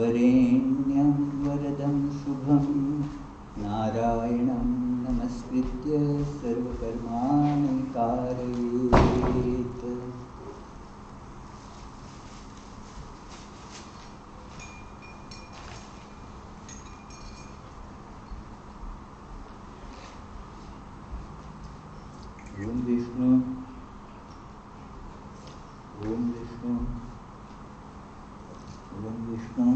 वरेण्यं वरदं शुभं नारायणं नमस्कृत्य सर्वकर्माणि कारयेत्। ओम विष्णु, ओम विष्णु, ओम विष्णु।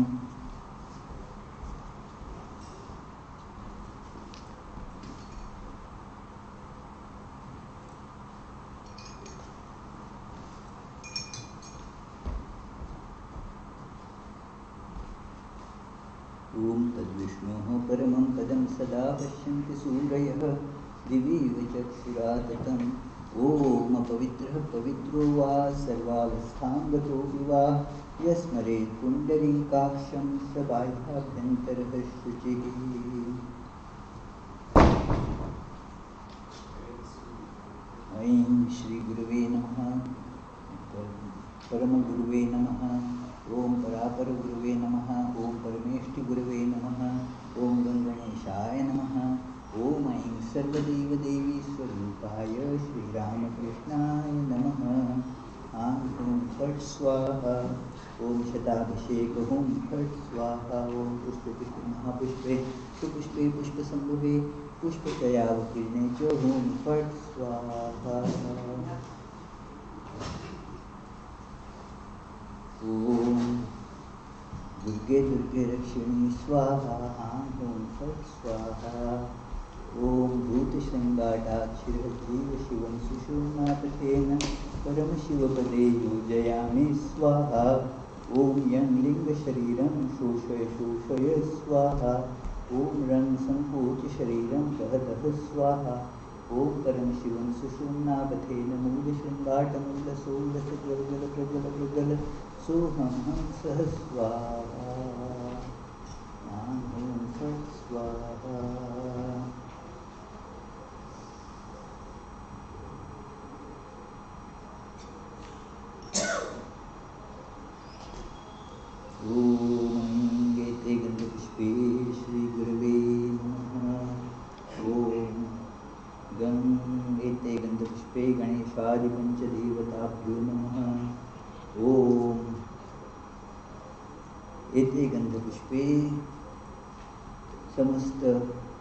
ओम तद्विष्णोः परमं पदं सदा पश्यन्ति सूरयः दिवीव चक्षुरा ततम्। ओम अपवित्रः पवित्रो वा सर्वावस्थां गतोऽपि वा यस्मरेत् पुण्डरीकाक्षं स बाह्याभ्यन्तरः शुचिः। ऐं श्री गुरुवे नमः, परमगुरुवे नमः। ओम परापर गुरुवे नमः। ओम परमेष्टि गुरुवे नमः। ओम गणगणेशाय नमः। ओम ऐं सर्वदेव देवी स्वरूपाय श्रीरामकृष्णाय नमः। आं ॐ फट् स्वाहा। ओम शताभिषेक ओम फट् स्वाहा। ओम पुष्पे पुष्पे महापुष्पे सुपुष्पे पुष्पसंभवे पुष्पतयावकीर्णे च ओम फट् स्वाहा। ओम दुर्गे दुर्गे रक्षिणी स्वाहा। आं ॐ फट् स्वाहा। ओम भूतशृङ्गाटाक्षिरजीव शिवं सुषुम्नापथेन परमशिवपदे योजयामि स्वाहा। ओम यं लिङ्गशरीरं शोषय शोषय स्वाहा। ओम रं संकोचशरीरं दहदह स्वाहा। ओम परमशिवं सुषुम्नापथेन मूलशृङ्गाटमूलसोलसप्रज्वल सोऽहं हंसः स्वाहा। आं ॐ फट् स्वाहा। ओम एते गन्धपुष्पे श्रीगुरवे नमः। ओम गं एते गन्धपुष्पे गणेशादिपञ्चदेवताभ्यो नमः। ओम एते गन्धपुष्पे समस्त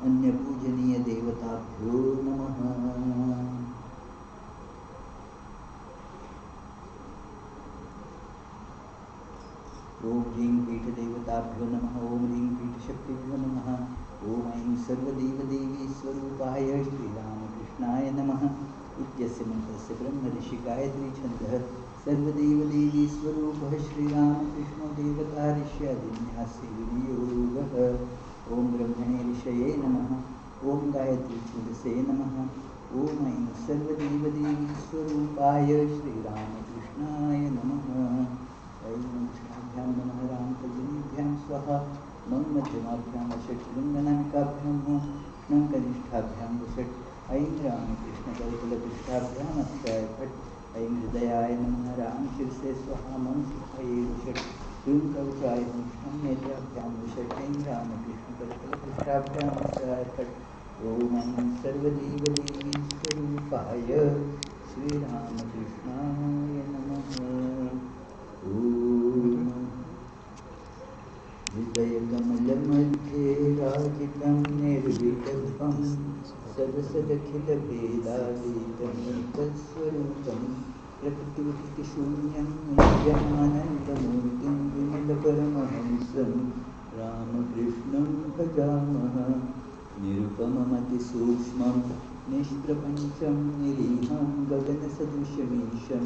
अन्य पूजनीय देवताभ्यो नमः। ओम ह्रीं पीठदेवताभ्यो नमः। ओम ह्रीं पीठशक्तिभ्यो नमः। ओम ऐं सर्वदेवदेवी स्वरूपाय श्रीरामकृष्णाय नमः इत्यस्य मन्त्रस्य ब्रह्मऋषि गायत्री छन्दः सर्वदेवदेवी स्वरूपः श्रीरामकृष्णो देवता ऋष्यादिन्यास्य विनियोगः। ओम ब्रह्मणे ऋषये नमः। ओम गायत्री छन्दसे नमः। ओम ऐं सर्वदेवदेवी स्वरूपाय श्रीरामकृष्णाय नमः। ऐं नमस्काभ्यां नमः रामकलिभ्यां स्वाहा। मं मध्यमाभ्यां वषट् लिङ्गनामिकाभ्यां नं कनिष्ठाभ्यां वषट्। ऐं रामकृष्णकल्पलपृष्ठाभ्याम् अक्षाय फट्। ऐं हृदयाय नमः रामशिरसे स्वाहा। मं सुखायै वषट्। ह्रीं कवचाय मुष्ठं नेत्राभ्यां वषट्। ऐं रामकृष्णकल्पलपृष्ठाभ्याम् अक्षाय फट्। ओम ऐं सर्वदेवदेवी स्वरूपाय श्रीरामकृष्णाय नमः। ओम हृदयकमलमध्ये राजितं निर्विकल्पं सदसदखिलभेदातीतमेकस्वरूपं प्रकृतिविकृतिशून्यं नित्यानन्दमूर्तिं विमलपरमहंसं रामकृष्णं भजामः। निरुपममतिसूक्ष्मं निष्प्रपञ्चं निरीहं गगनसदृशमीशं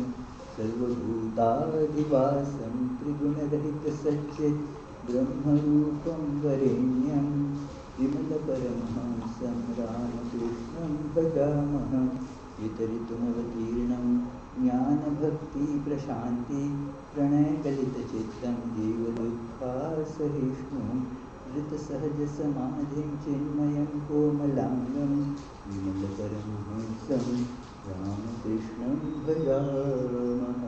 सर्वभूतादिवासं त्रिगुणरहितसच्चित् ब्रह्मरूपं वरेण्यं विमलपरमहंसं रामकृष्णं भजामः। वितरितुमवतीर्णं ज्ञानभक्तिप्रशान्ति प्रणयकलितचित्तं जीवदुःखासहिष्णुं धृतसहजसमाधिं चिन्मयं कोमलाङ्गं विमलपरमहंसं रामकृष्णं भजामः।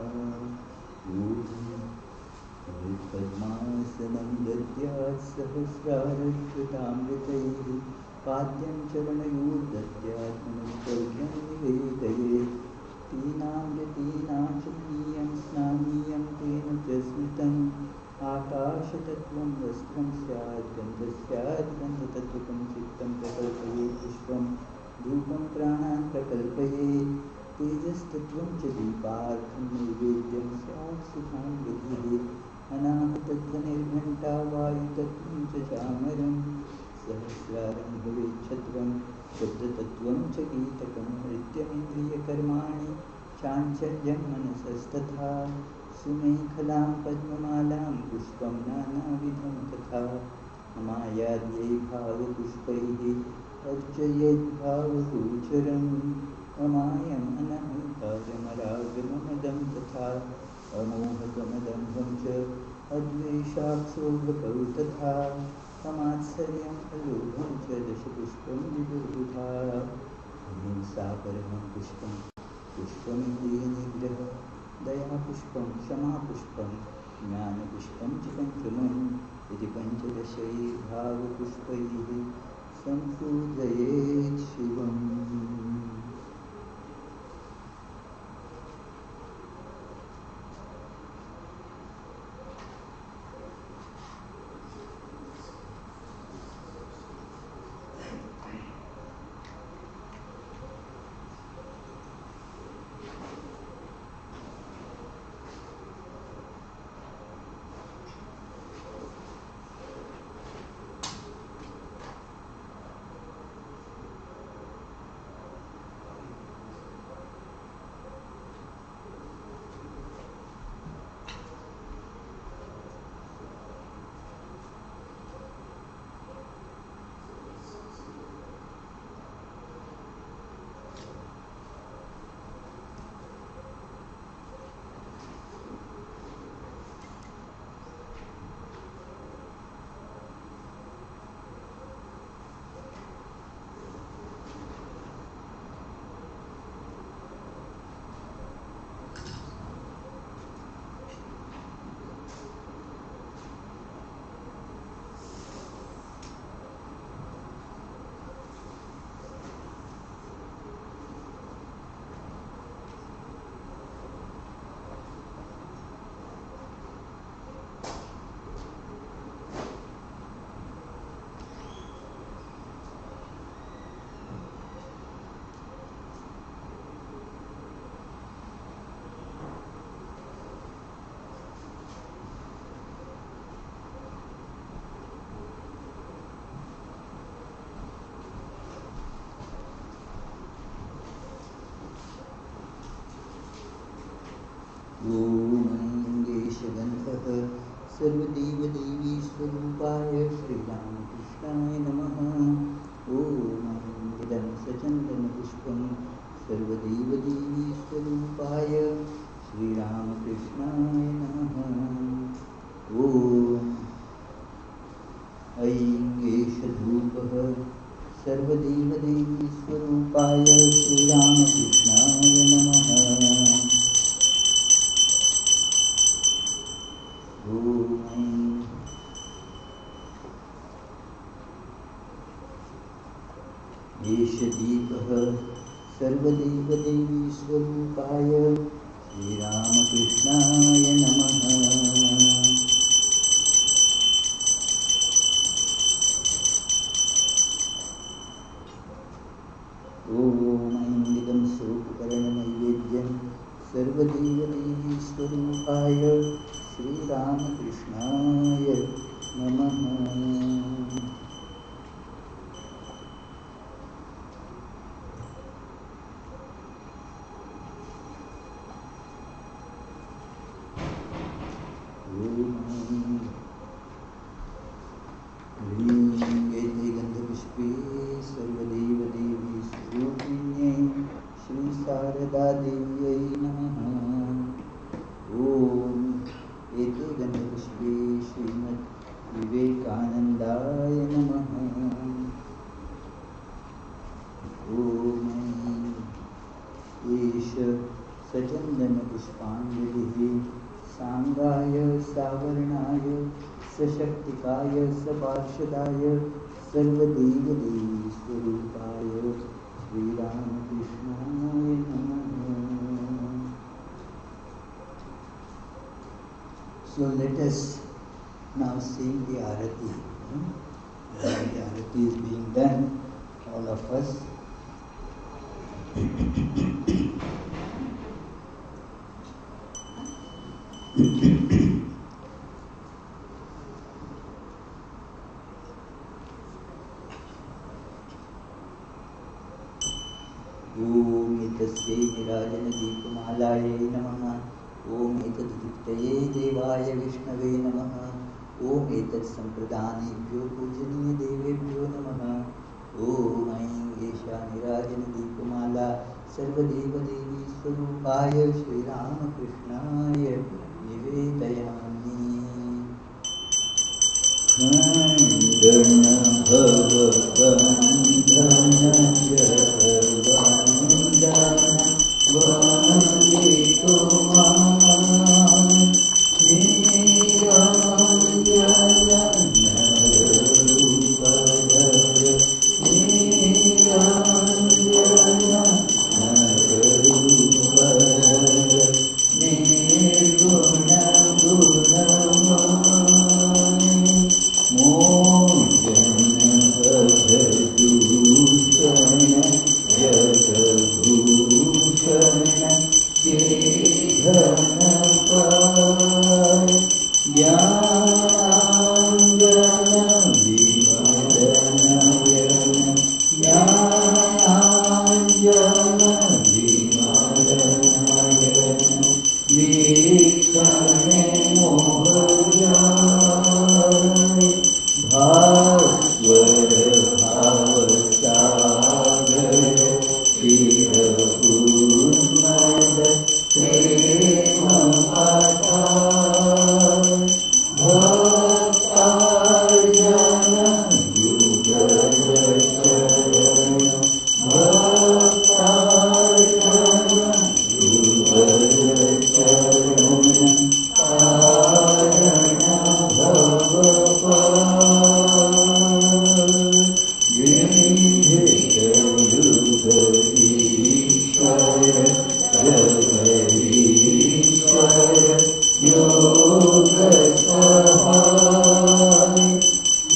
पद्मासने दर्शनं दद्यात् सहस्रारकृतामृतैः पाद्यं चरणयोर्दद्यात् मनोसौख्यं निवेदयेत् तीनामृतीनां च नीयं स्नानीयं तेन च स्मृतम् आकाशतत्त्वं वस्त्रं स्यात् गन्धः स्यात् गन्धतत्त्वकं चित्तं प्रकल्पयेत् पुष्पं धूपं प्राणान् प्रकल्पयेत् तेजस्तत्त्वं च दीपार्थं नैवेद्यं स्यात् सुखां विधिः अनाहतध्वनिर्घण्टा वायुतत्त्वं च चामरं सहस्रारं भवेत् छत्रं शब्दतत्त्वं च गीतकं नृत्यमिन्द्रियकर्माणि चाञ्चल्यं मनसस्तथा सुमेखलां पद्ममालां पुष्पं नानाविधं तथा मायाद्यै भावपुष्पैः अर्चयेद्भावगोचरम् अमायम् अनहङ्कारमरागममदं तथा अमोहकमदम्भं च अद्वेषाक्षोभकौ तथा अमात्सर्यम् अलोभं च दशपुष्पं विदुर्बुधा अहिंसा परमं पुष्पं पुष्पमिन्द्रियनिग्रहः दयापुष्पं क्षमापुष्पं ज्ञानपुष्पं च पञ्चमम् इति पञ्चदशैर्भावपुष्पैः सम्पूजयेत् शिवम्। ओमैङ्गेशगन्धः सर्वदेवदेवीस्वरूपाय श्रीरामकृष्णाय नमः। ओमैङ्गिदं सचन्दनपुष्पं सर्वदेवदेवीस्वरूपाय श्रीरामकृष्णाय नमः। ॐ ऐङ्गेशधूपः सर्वदेवदेवीस्वरूपाय श्रीरामकृष्णाय नमः। एषदीपः सर्वदेवदेवीस्वरूपाय श्रीरामकृष्णाय नमः। ओमैङ्गिदं सोपकरणनैवेद्यं सर्वदेवदेवीस्वरूपाय श्रीरामकृष्णाय नमः। गन्धपुष्पे सर्वदेवदेवी स्वरूपिण्यै श्रीशारदादेव्यै नमः। ॐ एते गन्धपुष्पे श्रीमद्विवेकानन्दाय नमः। सशक्तिकाय सपार्षदाय सर्वदेवदेवी स्वरूपाय श्रीरामकृष्णाय नमः. So let us now sing the Arati. While the Arati is being done, all of us Om etasye nirajana deepamalaye namaha. Om etadvittaye devaya vishnave namaha. Om etat sampradhanebhyo pujaniya devebhyo namaha. Om aim esha nirajana deepamala sarvadeva devi swarupaya Shri Ramakrishnaya nivedayami. Khandana bhava bandhana jaravandana vandito man niranjana narupadhara niranjana narupadhara nirguna gunamaya mojana bhadushana jagabhushana kedhana paya jnananjana vimadanayana jnananjana vimadanayana vikshane mohajaya bhaswara bhavasagar Shirapurnada prema patha bhaktarjana yugaracharana bhaktarjana yugaracharana karana bhavapaya Ishvara Jagaishvara Yoga Sahaya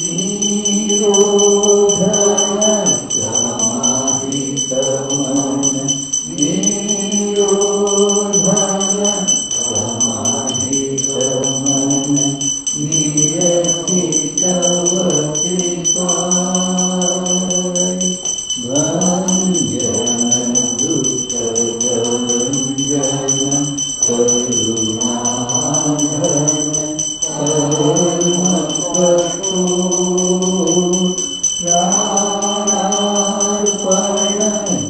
Nirodhana Samahitamana Nirodhana Samahitamana Niyatitavakripai Vanjana Dukha Vanjana Karunadhana Karmakatu Pranarpana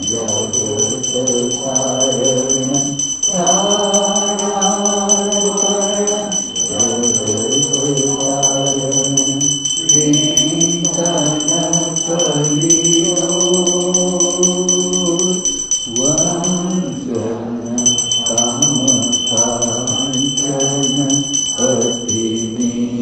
Jagatakarana Pranarpana Jagatakarana Chintana Kaliyo Vanjana Kamakanchana Atini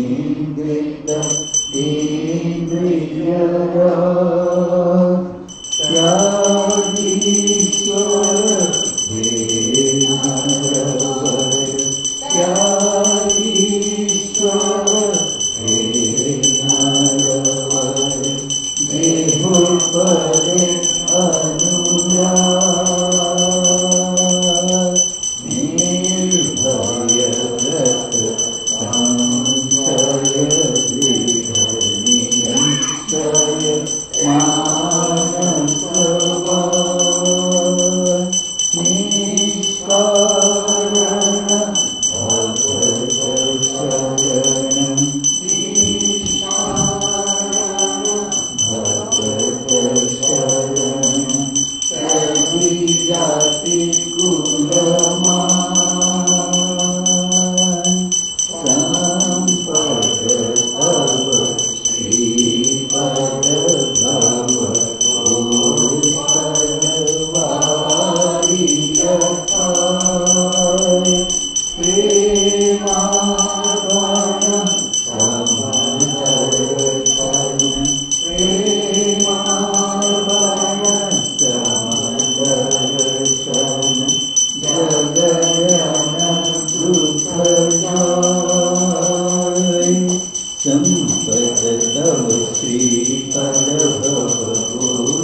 Shripad भगवत्पदवारि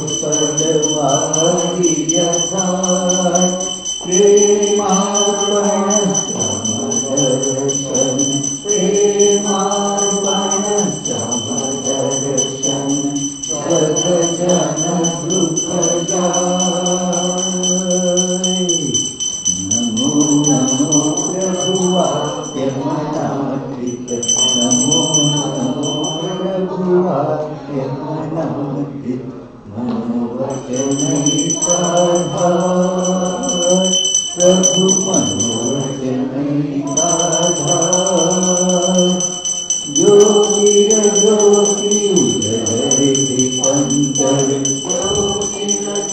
यथार्थ प्रेमार्पण समदर्शन प्रेमार्पण समदर्शन जगजन दुख जाय। नमो नमो प्रभुवाक्यमनामृत नमो नमो प्रभुवाक्यमनामृत मनोवचनैकाधार प्रभु मनोवचनैकाधार ज्योतिर्ज्योति उजलरि दिगंबर ज्योतिर्ज्योति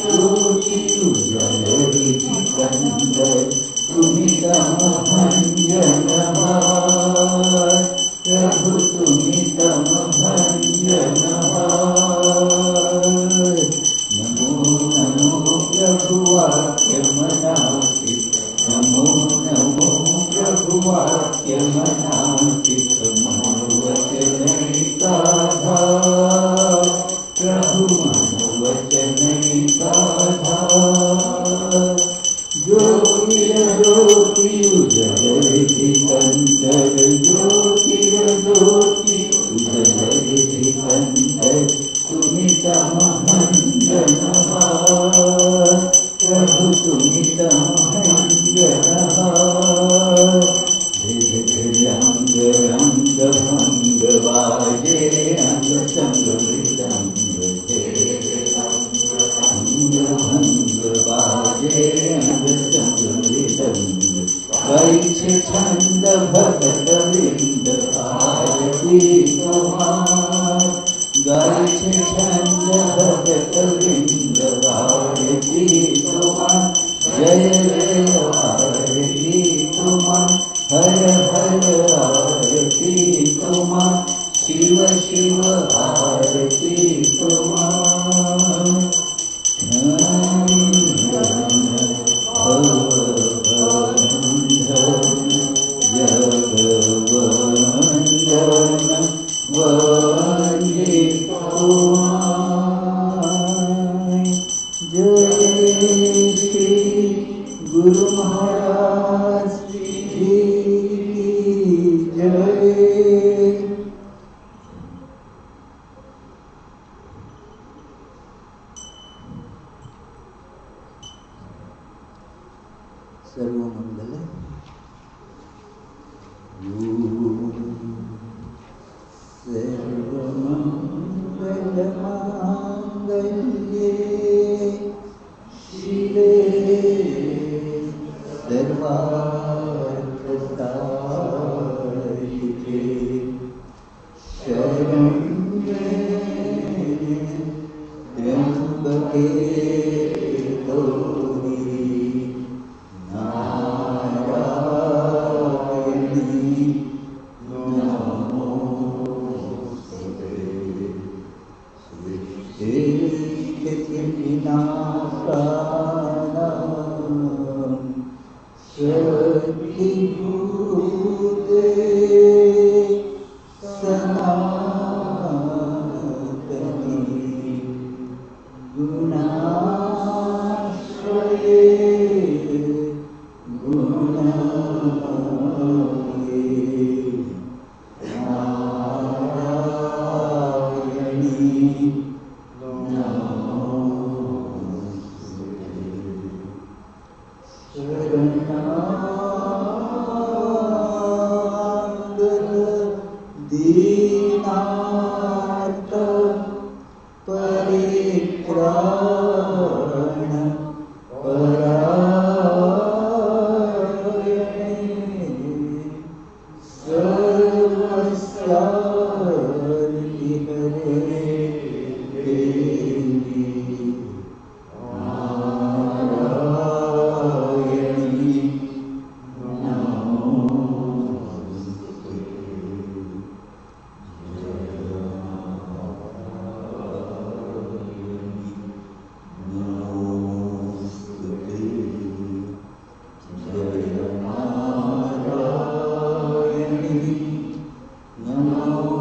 उजलरि दिगंबर तुम्ही समभंजनहार प्रभु तुम्ही समभंजनहार। नमो नमो प्रभुवाक्यमनामृत नमो नमो प्रभुवाक्यमनामृत मनोवचनैकाधार प्रभु मनोवचनैकाधार ज्योतिर्ज्योति उजलरि दिगंबर ज्योतिर्ज्योति उजलरि दिगंबर तुम्ही समभंजनहार प्रभु तुम्ही समभंजनहार। धिर धिर अंग अंग भंग बाजे अंग संग मृदंग अंग भंग बाजे अंग संग मृदंग वैश्य छंद भगत वृंद आरती तुम्हार वैश्य छंद भगत वृंद आरती तुम्हार जय जय आरती तुम्हार हर हर आरती तुम्हार शिव शिव आरती तुम्हार। जगवंदन वंदे तुम्हारे जय श्री गुरु महाराज जी जय। सर्वमंगल सर्वमंगलमांगल्ये शिवे सर्वार्थसाधिके शरण्ये त्र्यंबके गौरी नारायणी नमोस्तुते। सृष्टिविनाशानां शक्तिभूते सनातनी गुणाश्रये गुणमये नारायणी शरणागत दीनार्थ परित्राण परायणे सर्वस्यार्ति हरे देवी नारायणी नमोस्तुते। जय नारायणी नमो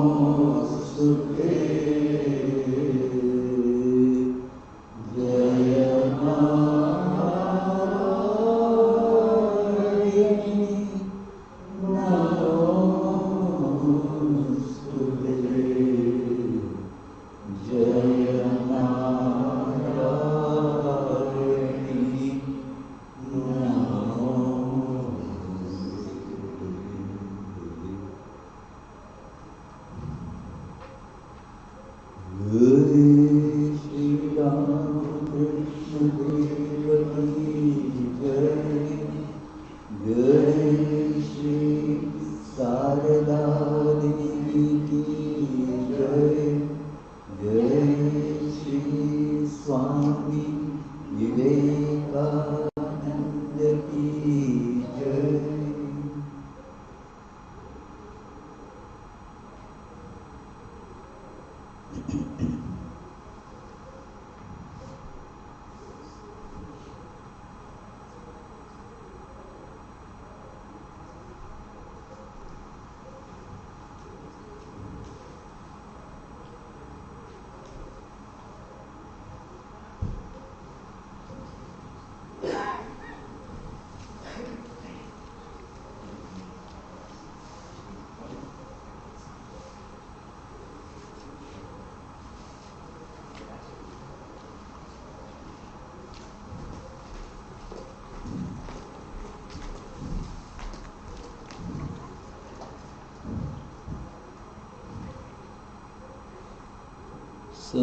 So,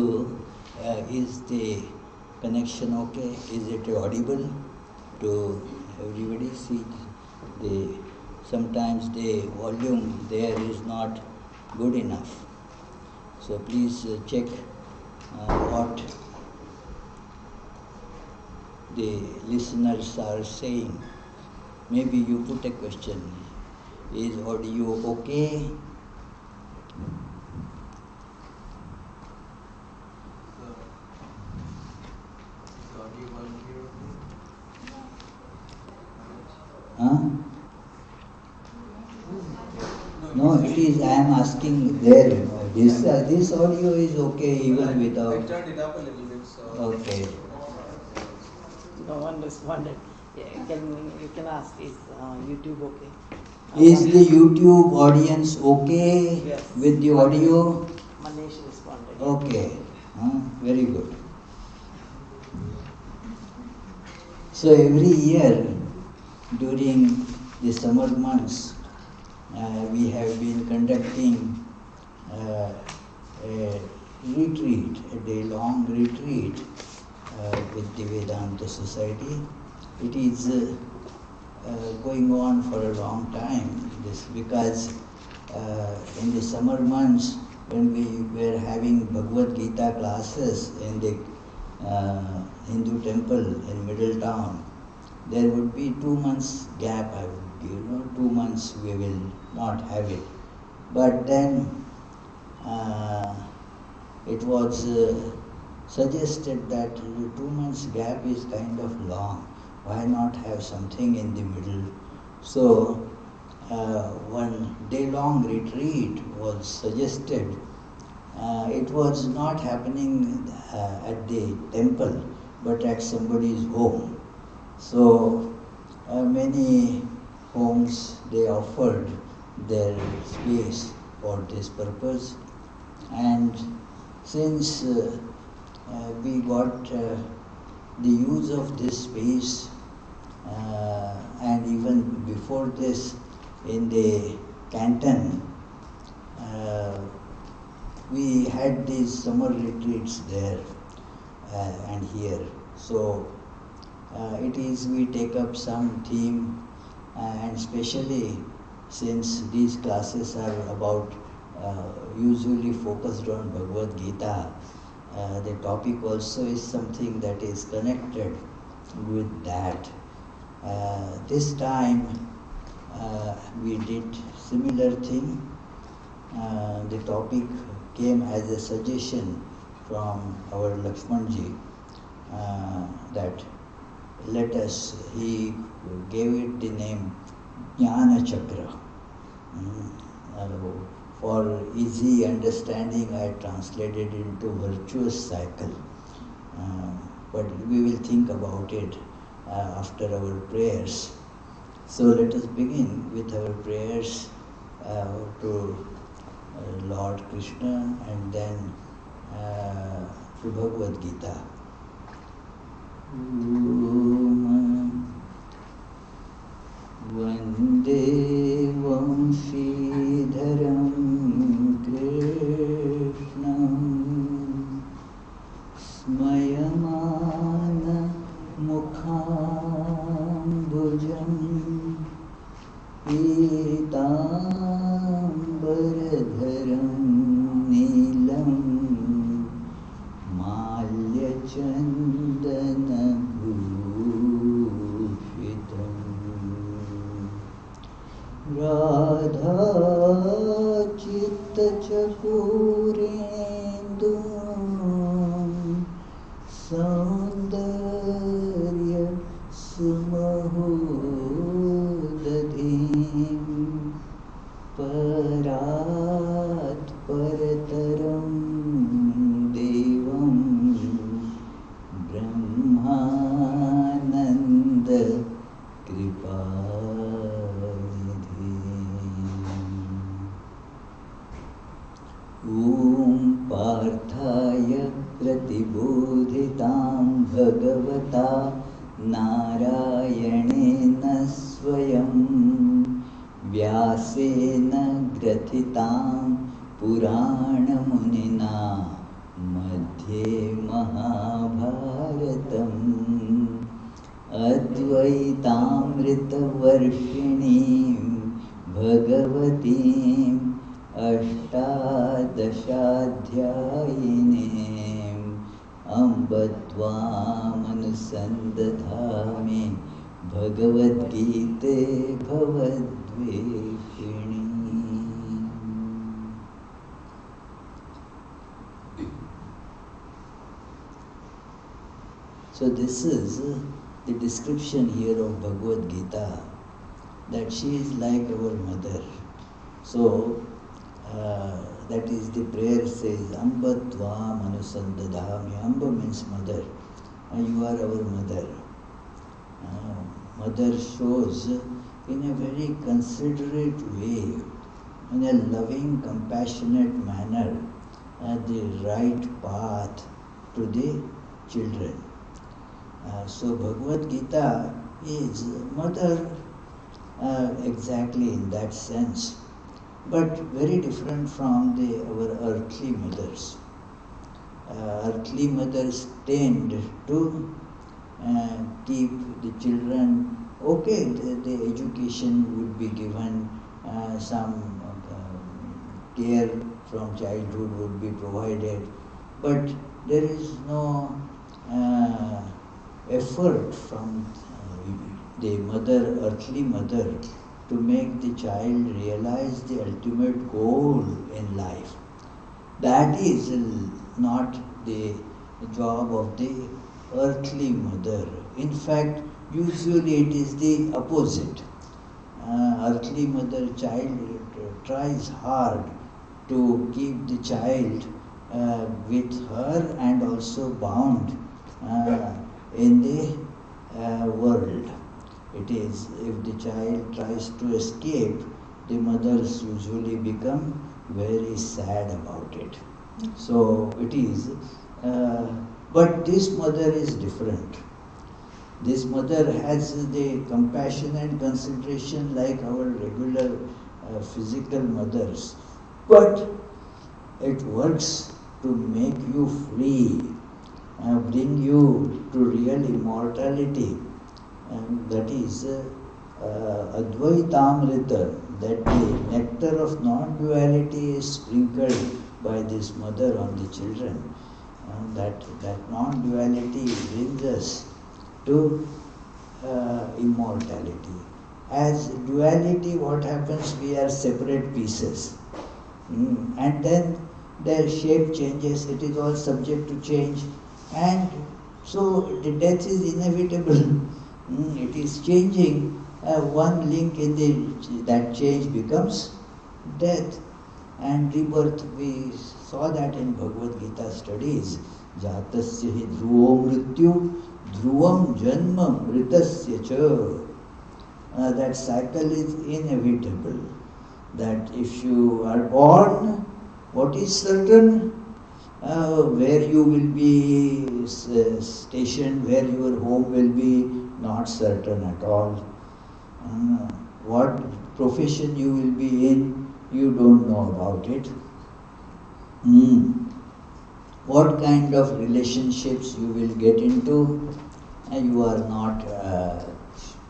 is the connection okay? Is it audible to everybody? See, sometimes the volume there is not good enough. So please check what the listeners are saying. Maybe you put a question. Is audio okay? Huh? No, it is, I am asking there. This audio is okay even without. I turned it up a little bit, so. Okay. No one responded. Yeah, you can ask, is YouTube okay? Is the YouTube audience okay Yes. with the audio? Manish responded. Okay. Very good. So every year during the summer months, we have been conducting a retreat, a day-long retreat with the Vedanta Society. It is going on for a long time. This because in the summer months, when we were having Bhagavad-Gita classes in the Hindu temple in Middletown, there would be 2 months gap. I would give, 2 months we will not have it. But then it was suggested that the 2 months gap is kind of long. Why not have something in the middle? So one day-long retreat was suggested. It was not happening at the temple, but at somebody's home. So many homes, they offered their space for this purpose. And since we got the use of this space, and even before this in the canton, we had these summer retreats there and here. So we take up some theme, and especially since these classes are about usually focused on Bhagavad-Gita, the topic also is something that is connected with that. This time we did similar thing. The topic came as a suggestion from our Lakshmanji that he gave it the name Jnana Chakra. For easy understanding, I translated into virtuous cycle. But we will think about it after our prayers. So let us begin with our prayers to Lord Krishna and then to Bhagavad-Gita. Vande Vamshidharam Krishnam Smayamana Mukhambujam Pitambaradharam Neelam Malyachandana Bhushitam Radha Chitta Chakurendra सौन्दर्य सुमहोदधीं परात् परतरं देवं ब्रह्मानन्द ॐ पार्थाय प्रतिबोधितां भगवता नारायणेन स्वयं व्यासेन ग्रथितां पुराणमुनिना मध्ये महाभारतम् अद्वैतामृतवर्षिणीं भगवतीम् अष्टादशाध्यायिनीम् अम्ब त्वामनुसन्दधामि भगवद्गीते भवद्वेषिणी. So this is the description here of Bhagavad-Gita, that she is like our mother. So that is the prayer says, Amba Tvam Anusandadhami. Amba means mother. You are our mother. Mother shows in a very considerate way, in a loving, compassionate manner, the right path to the children. So Bhagavad-Gita is mother exactly in that sense, but very different from our earthly mothers. Earthly mothers tend to keep the children, okay, the education would be given, some care from childhood would be provided, but there is no effort from the mother, earthly mother, to make the child realize the ultimate goal in life. That is not the job of the earthly mother. In fact, usually it is the opposite. Earthly mother child tries hard to keep the child with her and also bound in the world. It is, if the child tries to escape, the mothers usually become very sad about it. So it is, but this mother is different. This mother has the compassion and consideration like our regular physical mothers, but it works to make you free, bring you to real immortality. And that is Advaitamrita, that the nectar of non-duality is sprinkled by this mother on the children. And that non-duality brings us to immortality. As duality, what happens? We are separate pieces. And then their shape changes, it is all subject to change. And so the death is inevitable. It is changing. One link in that change becomes death and rebirth. We saw that in Bhagavad-Gita studies. Jatasya hi dhruvo mrityu dhruvam janma mritasya cha. That cycle is inevitable. That if you are born, what is certain? Where you will be stationed, where your home will be, not certain at all. What profession you will be in, you don't know about it. What kind of relationships you will get into, you are not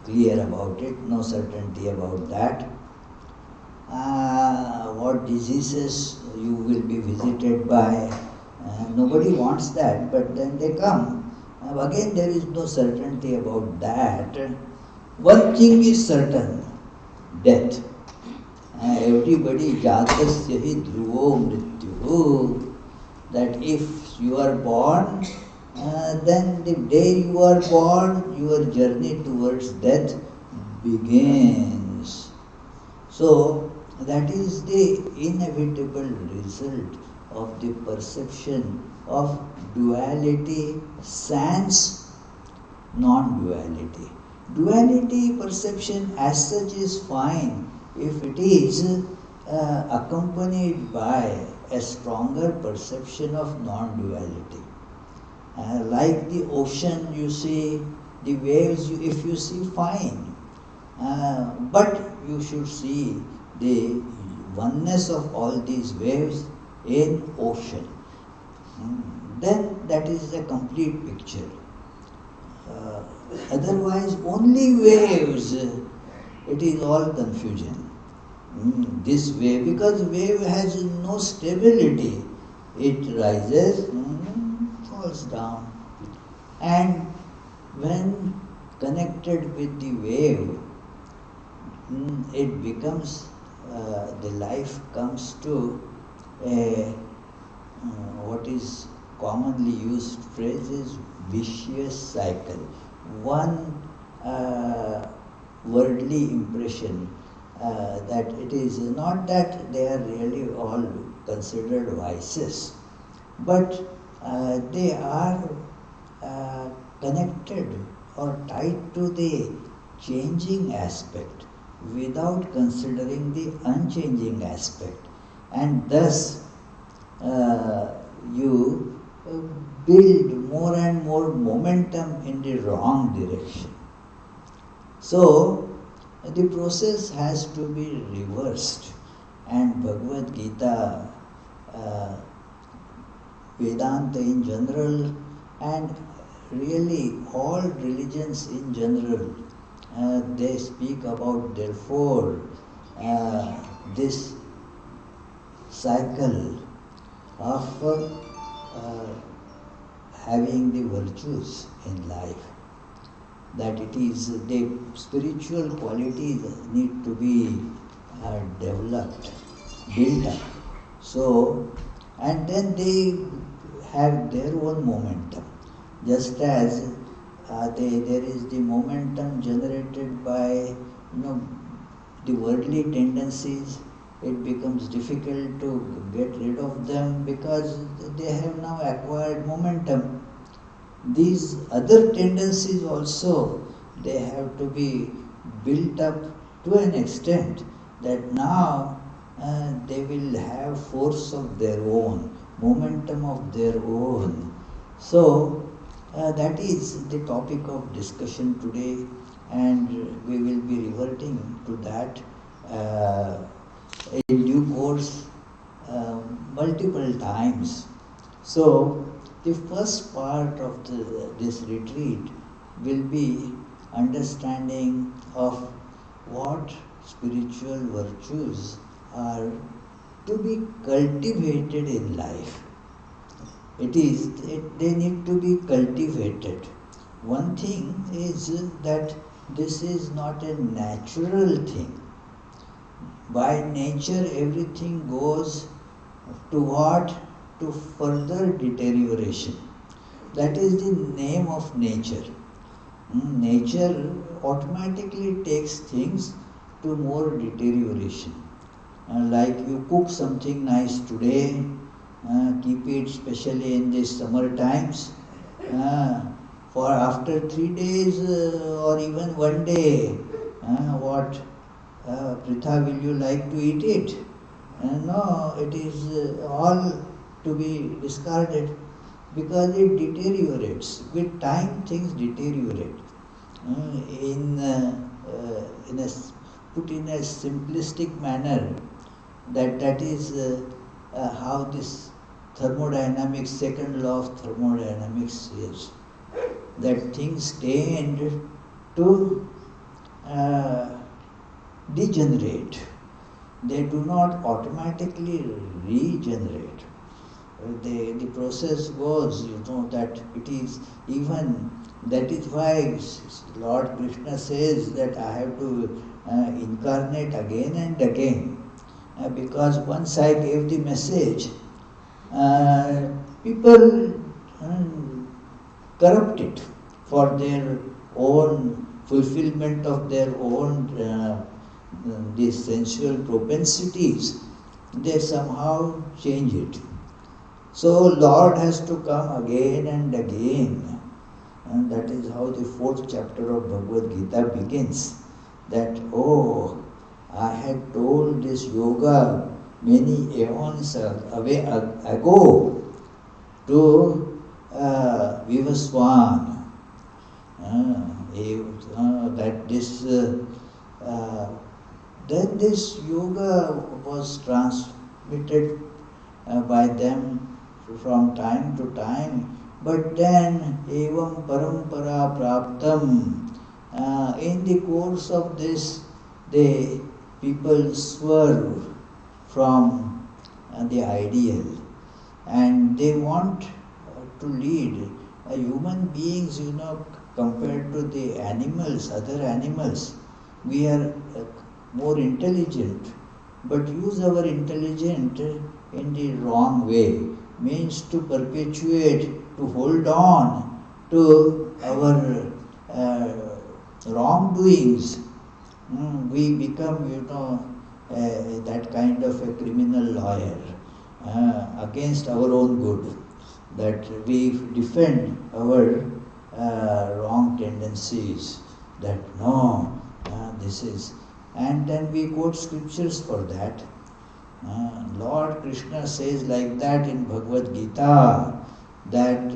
clear about it, no certainty about that. What diseases you will be visited by, nobody wants that, but then they come. Again, there is no certainty about that. One thing is certain, death. Everybody, jatasya hi dhruvo mrityu. that if you are born, then the day you are born, your journey towards death begins. So, that is the inevitable result of the perception of duality sans non-duality. Duality perception as such is fine if it is accompanied by a stronger perception of non-duality. Like the ocean, you see, the waves, if you see, fine. But you should see the oneness of all these waves in ocean. Then that is a complete picture. Otherwise, only waves, it is all confusion. This wave, because wave has no stability. It rises, falls down. And when connected with the wave, it becomes, the life comes to a, what is commonly used phrase is vicious cycle. One worldly impression that it is not that they are really all considered vices, but they are connected or tied to the changing aspect without considering the unchanging aspect, and thus you build more and more momentum in the wrong direction. So the process has to be reversed, and Bhagavad-Gita, Vedanta in general, and really all religions in general, they speak about, therefore, this cycle of having the virtues in life, that it is the spiritual qualities need to be developed, built up. So, and then they have their own momentum, just as there is the momentum generated by the worldly tendencies. It becomes difficult to get rid of them because they have now acquired momentum. These other tendencies also, they have to be built up to an extent that now they will have force of their own, momentum of their own. So that is the topic of discussion today, and we will be reverting to that in due course multiple times. So the first part of this retreat will be understanding of what spiritual virtues are to be cultivated in life. They need to be cultivated. One thing is that this is not a natural thing. By nature, everything goes to what? To further deterioration. That is the name of nature. Nature automatically takes things to more deterioration. Like you cook something nice today, keep it especially in the summer times. For after 3 days or even 1 day, what? Pritha, will you like to eat it? No, it is all to be discarded because it deteriorates. With time, things deteriorate. Put in a simplistic manner, that is how this thermodynamics, second law of thermodynamics is, that things tend to degenerate. They do not automatically regenerate. The process goes, that it is even, that is why Lord Krishna says that I have to incarnate again and again, because once I gave the message, people corrupt it for their own fulfillment of their own these sensual propensities. They somehow change it. So Lord has to come again and again. And that is how the 4th chapter of Bhagavad-Gita begins. That, oh, I had told this yoga many eons ago to Vivaswan. Then this yoga was transmitted by them from time to time, but then evam parampara praptam, in the course of this the people swerve from the ideal, and they want to lead human beings, compared to the animals, other animals. We are more intelligent, but use our intelligence in the wrong way, means to perpetuate, to hold on to our wrongdoings. We become, that kind of a criminal lawyer against our own good, that we defend our wrong tendencies, that no, this is, and then we quote scriptures for that. Lord Krishna says like that in Bhagavad-Gita, that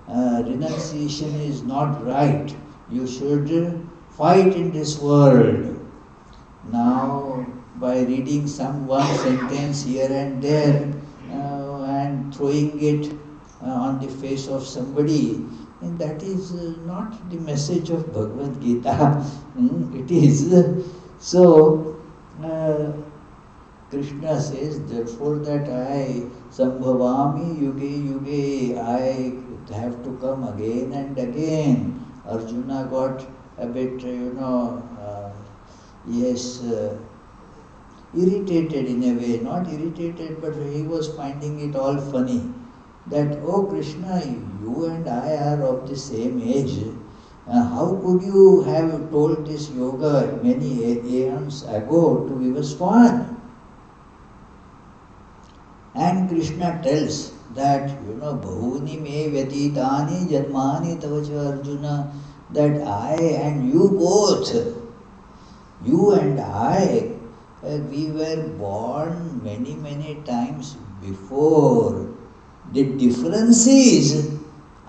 renunciation is not right. You should fight in this world. Now, by reading some one sentence here and there and throwing it on the face of somebody, and that is not the message of Bhagavad-Gita. It is. So, Krishna says, therefore, that I sambhavami yuge yuge, I have to come again and again. Arjuna got a bit, irritated in a way, not irritated, but he was finding it all funny. That, oh Krishna, you and I are of the same age. How could you have told this yoga many aeons ago to Vivaswan? And Krishna tells that, Bahuni me vyatitani janmani tavacha Arjuna, that I and you both, you and I, we were born many, many times before. The difference is,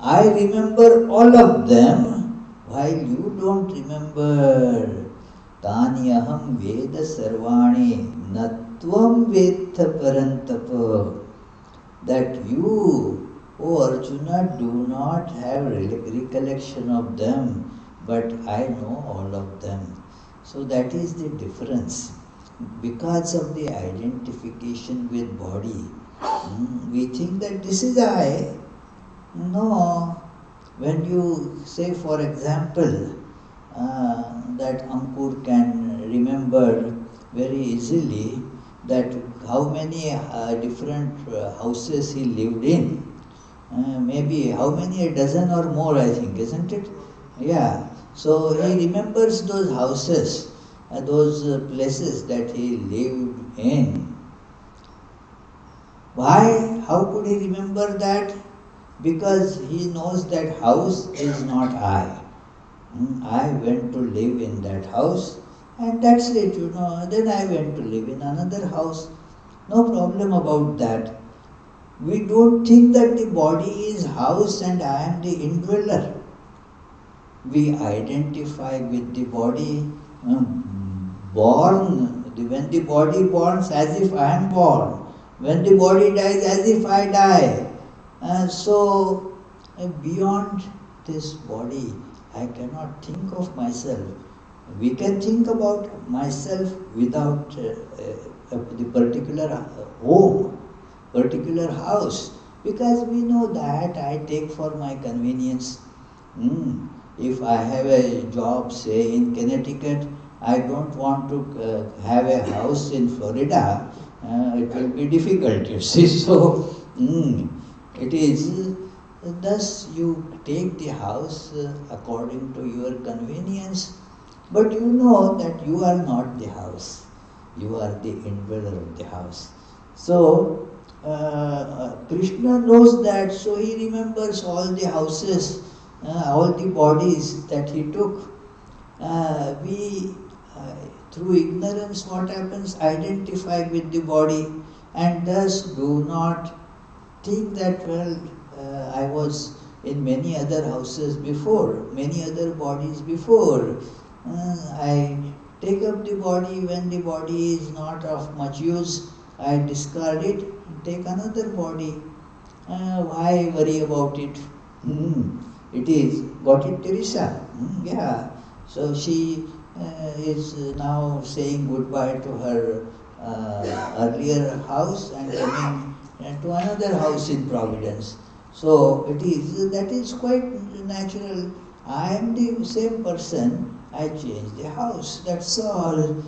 I remember all of them, while you don't remember. Tani aham veda sarvani natvam vedha parantapa. That you, O Arjuna, do not have recollection of them, but I know all of them. So that is the difference. Because of the identification with body, we think that this is I. No. When you say, for example, that Ankur can remember very easily that how many different houses he lived in. Maybe how many, a dozen or more, I think, isn't it? Yeah. So he remembers those houses, those places that he lived in. Why? How could he remember that? Because he knows that house is not I. I went to live in that house, and that's it, Then I went to live in another house. No problem about that. We don't think that the body is house and I am the indweller. We identify with the body, born, when the body borns, as if I am born. When the body dies, as if I die. So, beyond this body, I cannot think of myself. We can think about myself without the particular home, particular house, because we know that I take for my convenience. If I have a job, say in Connecticut, I don't want to have a house in Florida. It will be difficult, you see. So It is thus you take the house according to your convenience, but you know that you are not the house. You are the indweller of the house. So Krishna knows that, so he remembers all the houses, all the bodies that he took. We through ignorance, what happens? Identify with the body, and thus do not think that, well, I was in many other houses before, many other bodies before. I take up the body when the body is not of much use. I discard it, take another body. Why worry about it? It is, got it, Teresa? Yeah. So she is now saying goodbye to her earlier house and coming to another house in Providence. So it is, that is quite natural. I am the same person, I change the house, that's all.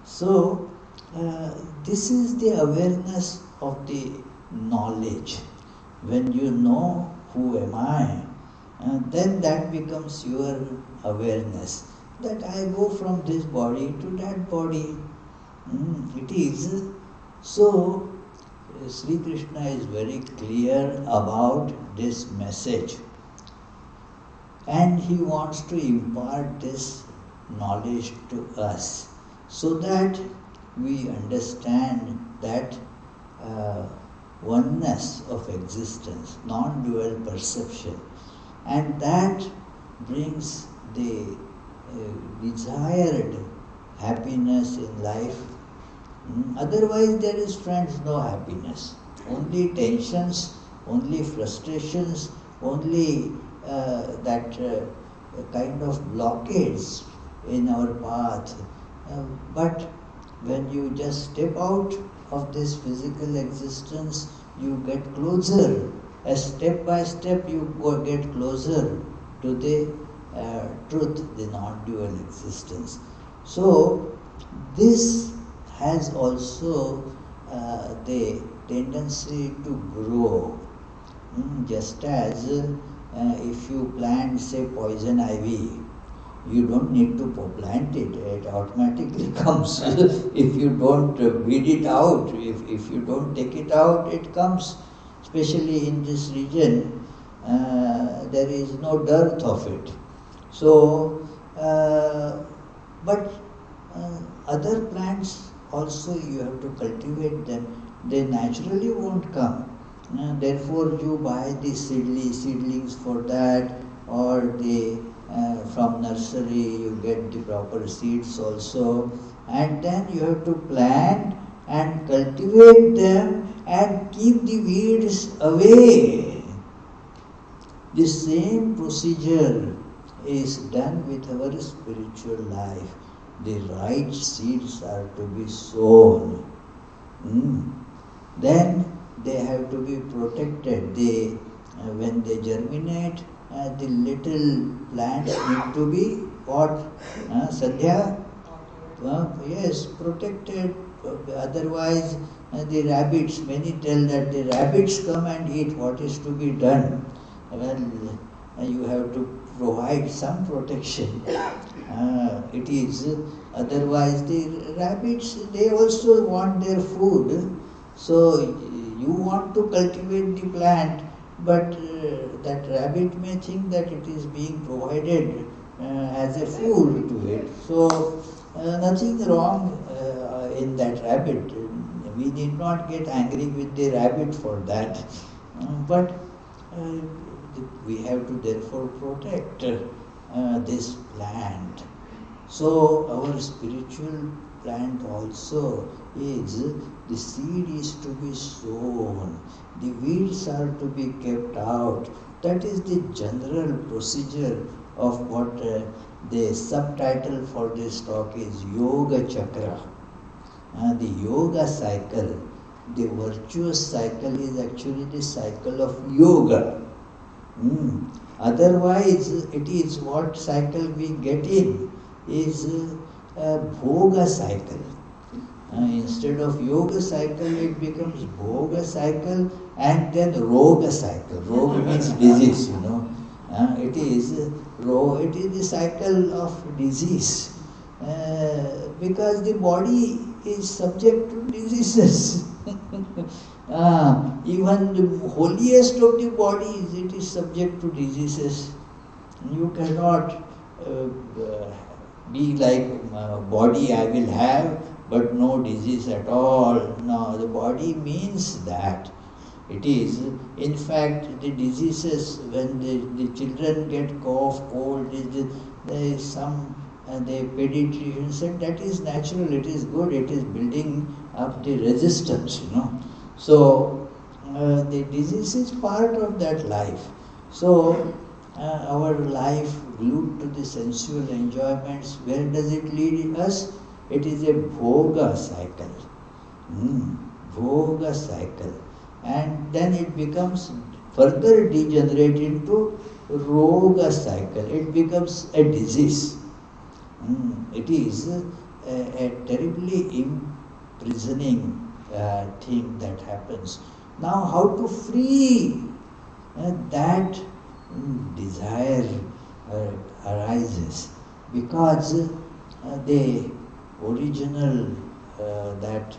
So this is the awareness of the knowledge. When you know who am I, then that becomes your awareness, that I go from this body to that body. It is. So Sri Krishna is very clear about this message, and he wants to impart this knowledge to us so that we understand that oneness of existence, non-dual perception, and that brings the desired happiness in life. Otherwise there is, friends, no happiness. Only tensions, only frustrations, only that kind of blockades in our path. But when you just step out of this physical existence, you get closer. As step by step you get closer to the truth, the non-dual existence. So this has also the tendency to grow. Just as if you plant, say, poison ivy, you don't need to plant it, it automatically comes. If you don't weed it out, if you don't take it out, it comes. Especially in this region, there is no dearth of it. So, but other plants also you have to cultivate them. They naturally won't come. Therefore, you buy the seedlings for that, or the from nursery you get the proper seeds also, and then you have to plant and cultivate them and keep the weeds away. The same procedure is done with our spiritual life. The right seeds are to be sown. Then they have to be protected. They, when they germinate, the little plants need to be what? Sadhya? Yes, protected. Otherwise, the rabbits, many tell that the rabbits come and eat. What is to be done? Well, you have to provide some protection. It is, otherwise the rabbits, they also want their food. So you want to cultivate the plant, but that rabbit may think that it is being provided as a food to it. So nothing wrong in that rabbit. We need not get angry with the rabbit for that. But we have to therefore protect this plant. So our spiritual plant also is, the seed is to be sown, the weeds are to be kept out. That is the general procedure of what the subtitle for this talk is, Yoga Chakra. The yoga cycle, the virtuous cycle is actually the cycle of yoga. Otherwise, it is what cycle we get in is a bhoga cycle. Instead of yoga cycle, it becomes bhoga cycle and then roga cycle. Roga means disease, you know. It is the cycle of disease. Because the body is subject to diseases. Even the holiest of the bodies, it is subject to diseases. You cannot be like body I will have, but no disease at all. No, the body means that. It is, in fact, the diseases, when the children get cough, cold, there is some, the pediatrician said that is natural, it is good, it is building up the resistance, you know. So, the disease is part of that life. So, our life glued to the sensual enjoyments, where does it lead us? It is a bhoga cycle. Bhoga cycle. And then it becomes further degenerate into roga cycle. It becomes a disease. It is a terribly imprisoning thing that happens. Now, how to free that desire arises? Because the original that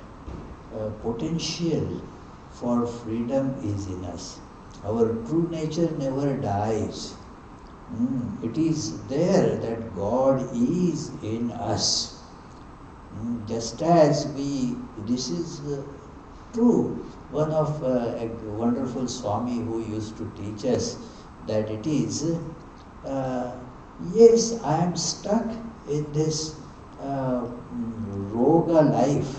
potential for freedom is in us. Our true nature never dies. It is there that God is in us. Just as this is true. One of a wonderful Swami who used to teach us that it is, yes, I am stuck in this Roga life,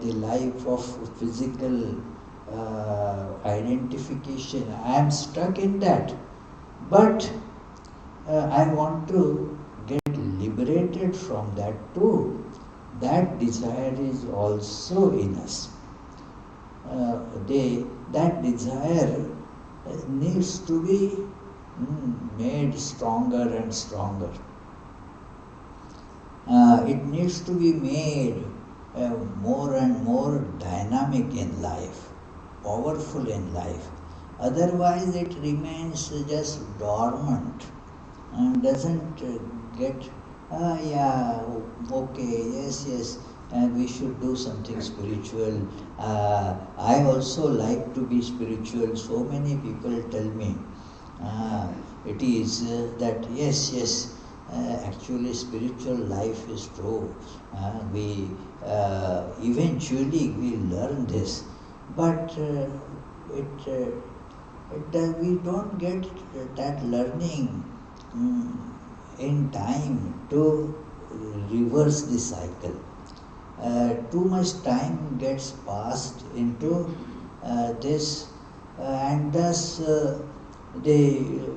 the life of physical identification. I am stuck in that. But I want to get liberated from that too. That desire is also in us. That desire needs to be made stronger and stronger. It needs to be made more and more dynamic in life, powerful in life. Otherwise it remains just dormant and doesn't get, okay, yes, we should do something spiritual. I also like to be spiritual. So many people tell me, it is that yes, actually spiritual life is true. We eventually we learn this, but we don't get that learning in time to reverse the cycle. Too much time gets passed into this, and thus the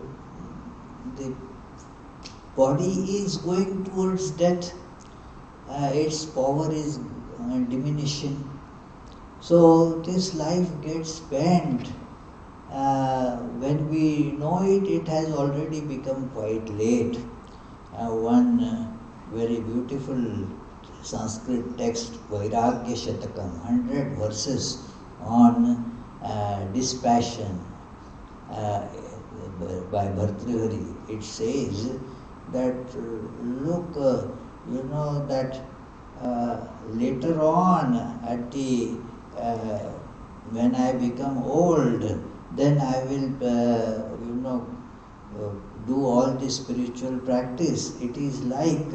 body is going towards death. Its power is diminishing. So this life gets spent. When we know it, it has already become quite late. One very beautiful Sanskrit text, Vairagya Shatakam, 100 verses on dispassion by Bhartrihari. It says that, look, that later on at the when I become old, then I will do all the spiritual practice. It is like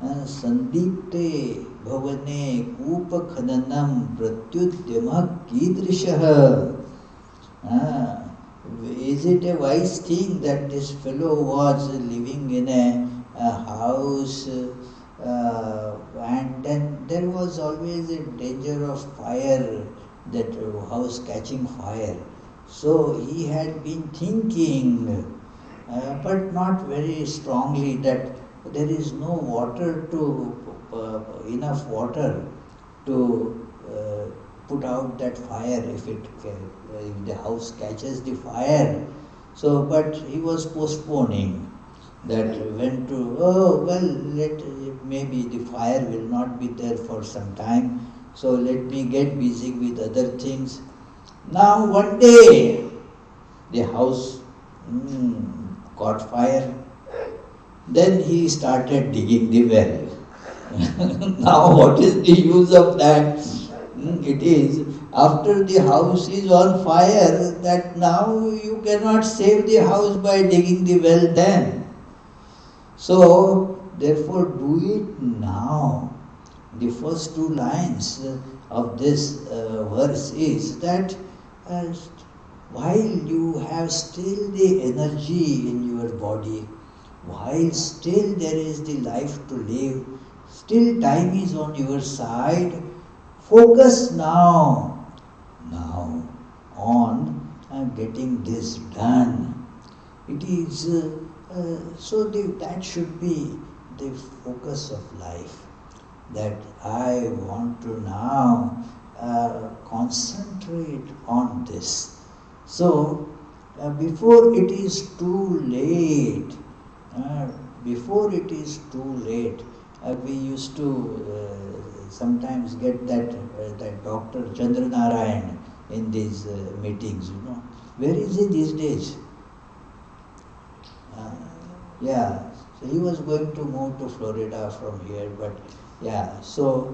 Sandipte Bhavane Kupa Khananam Pratyudyamah Kidrishah. Is it a wise thing that this fellow was living in a house, and then there was always a danger of fire, that house catching fire. So he had been thinking, but not very strongly, that there is no water enough water to put out that fire if the house catches the fire. So, but he was postponing. that when to, oh well, maybe the fire will not be there for some time, so let me get busy with other things. Now one day the house caught fire. Then he started digging the well. Now what is the use of that? It is after the house is on fire that now you cannot save the house by digging the well then. So therefore do it now. The first two lines of this verse is that while you have still the energy in your body, while still there is the life to live, still time is on your side, focus now on getting this done. It is that should be the focus of life, that I want to now concentrate on this. So before it is too late, we used to sometimes get that Dr. Chandranarayan in these meetings, Where is he these days? So he was going to move to Florida from here, but so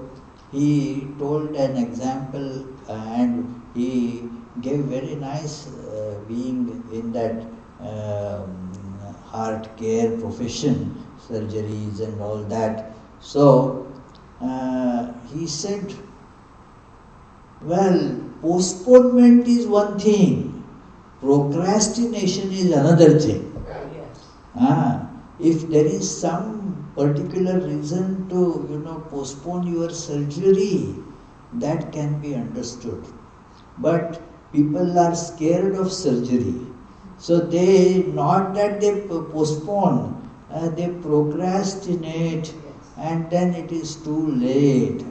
he told an example and he gave very nice being in that heart care profession, surgeries and all that. So he said, well, postponement is one thing, procrastination is another thing. If there is some particular reason to postpone your surgery, that can be understood. But people are scared of surgery, so they not that they postpone, they procrastinate, and then it is too late.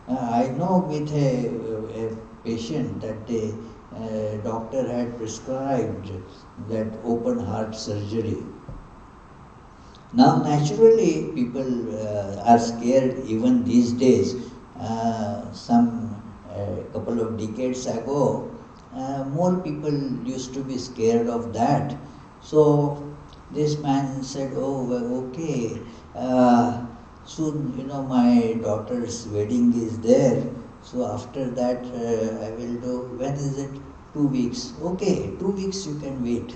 I know with a patient that the doctor had prescribed that open heart surgery. Now naturally people are scared even these days. Some couple of decades ago, more people used to be scared of that. So this man said, oh well, okay, soon my daughter's wedding is there, so after that I will do. When is it? 2 weeks. Okay, 2 weeks you can wait.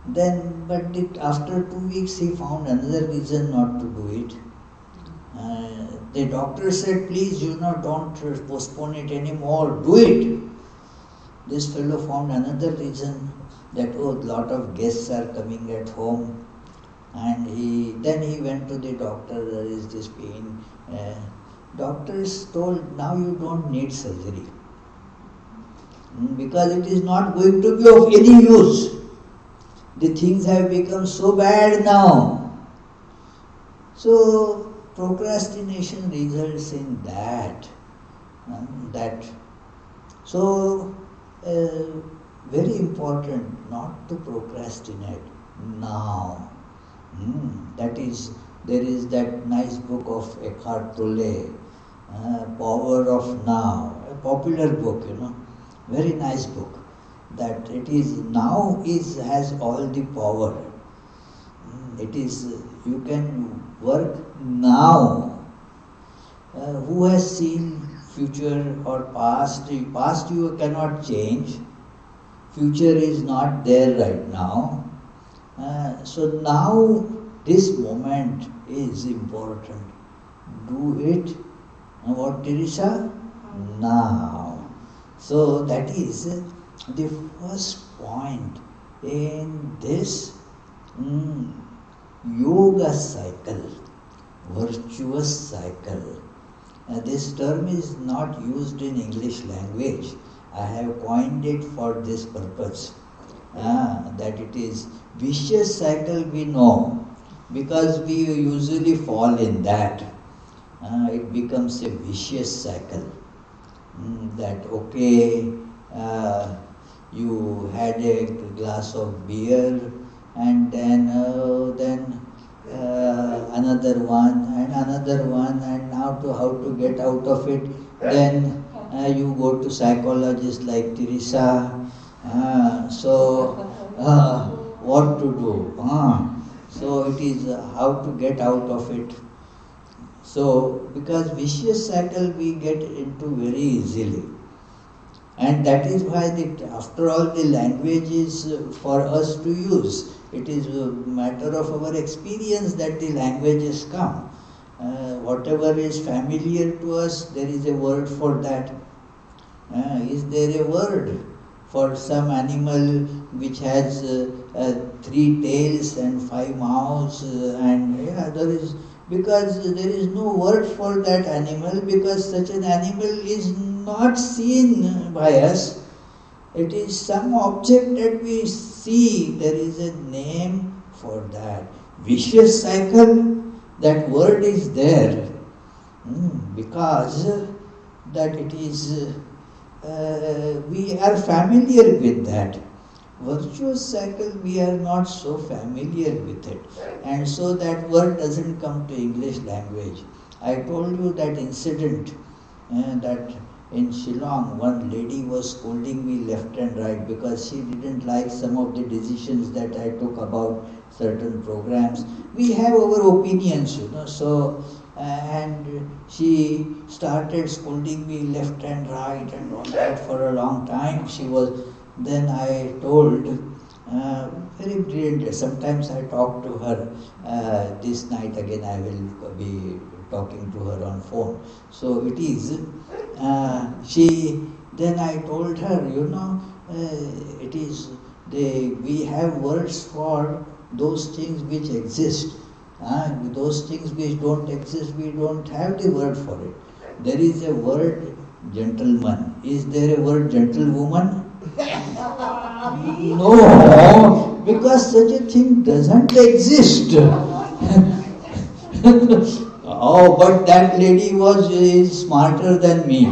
Then, but after 2 weeks he found another reason not to do it. The doctor said, please, don't postpone it anymore, do it. This fellow found another reason that, lot of guests are coming at home. And then he went to the doctor, there is this pain. Doctors told, now you don't need surgery. Because it is not going to be of any use. The things have become so bad now. So procrastination results in that. So very important not to procrastinate now. That is, there is that nice book of Eckhart Tolle, Power of Now, a popular book, very nice book. That it is now has all the power. It is, you can work now. Who has seen future or past? Past you cannot change. Future is not there right now. So now this moment is important. Do it. What, Teresa? Now. So that is the first point in this yoga cycle, virtuous cycle. This term is not used in English language. I have coined it for this purpose. That it is vicious cycle we know, because we usually fall in that. It becomes a vicious cycle. That okay, you had a glass of beer, and then another one and another one, and now to how to get out of it. Then you go to psychologists like Teresa. What to do? So it is how to get out of it. So because vicious cycle we get into very easily. And that is why, after all, the language is for us to use. It is a matter of our experience that the languages come. Whatever is familiar to us, there is a word for that. Is there a word for some animal which has 3 tails and 5 mouths? There is, because there is no word for that animal, because such an animal is not seen by us. It is some object that we see. There is a name for that. Vicious cycle, that word is there because that it is we are familiar with that. Virtuous cycle, we are not so familiar with it, and so that word doesn't come to English language. I told you that incident that in Shillong, one lady was scolding me left and right because she didn't like some of the decisions that I took about certain programs. We have our opinions, so and she started scolding me left and right and all that for a long time. Then I told, very brilliantly, sometimes I talk to her. This night again I will be talking to her on phone. So it is, then I told her, it is, we have words for those things which exist. Those things which don't exist, we don't have the word for it. There is a word gentleman. Is there a word gentlewoman? No, because such a thing doesn't exist. Oh, but that lady is smarter than me,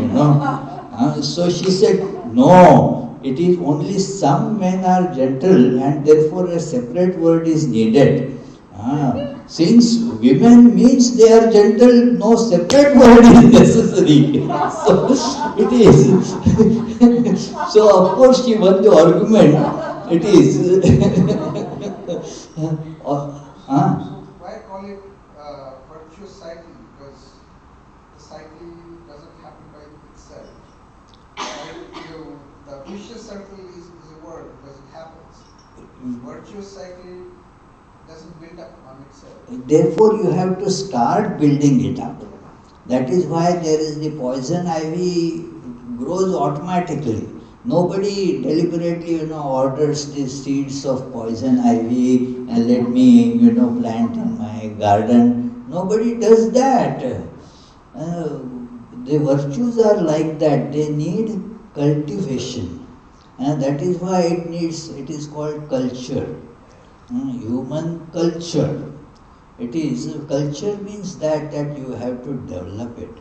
So she said, no, it is only some men are gentle and therefore a separate word is needed. Since women means they are gentle, no separate word is necessary. So it is. So of course she won the argument. It is. Why call it virtuous cycling? Because the cycling doesn't happen by itself. The vicious circle is a word because it happens. Virtuous cycling doesn't build up on itself. Therefore, you have to start building it up. That is why there is the poison ivy grows automatically. Nobody deliberately, orders the seeds of poison ivy and let me, plant in my garden. Nobody does that. The virtues are like that. They need cultivation. And that is why it is called culture. Human culture. Culture means that you have to develop it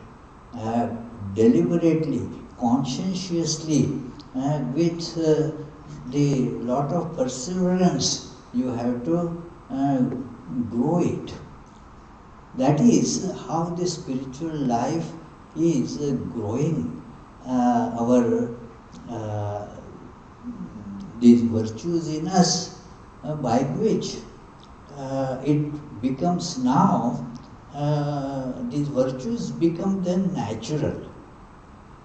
deliberately, conscientiously, with the lot of perseverance. You have to grow it. That is how the spiritual life is growing. These virtues in us, by which it becomes now, these virtues become then natural.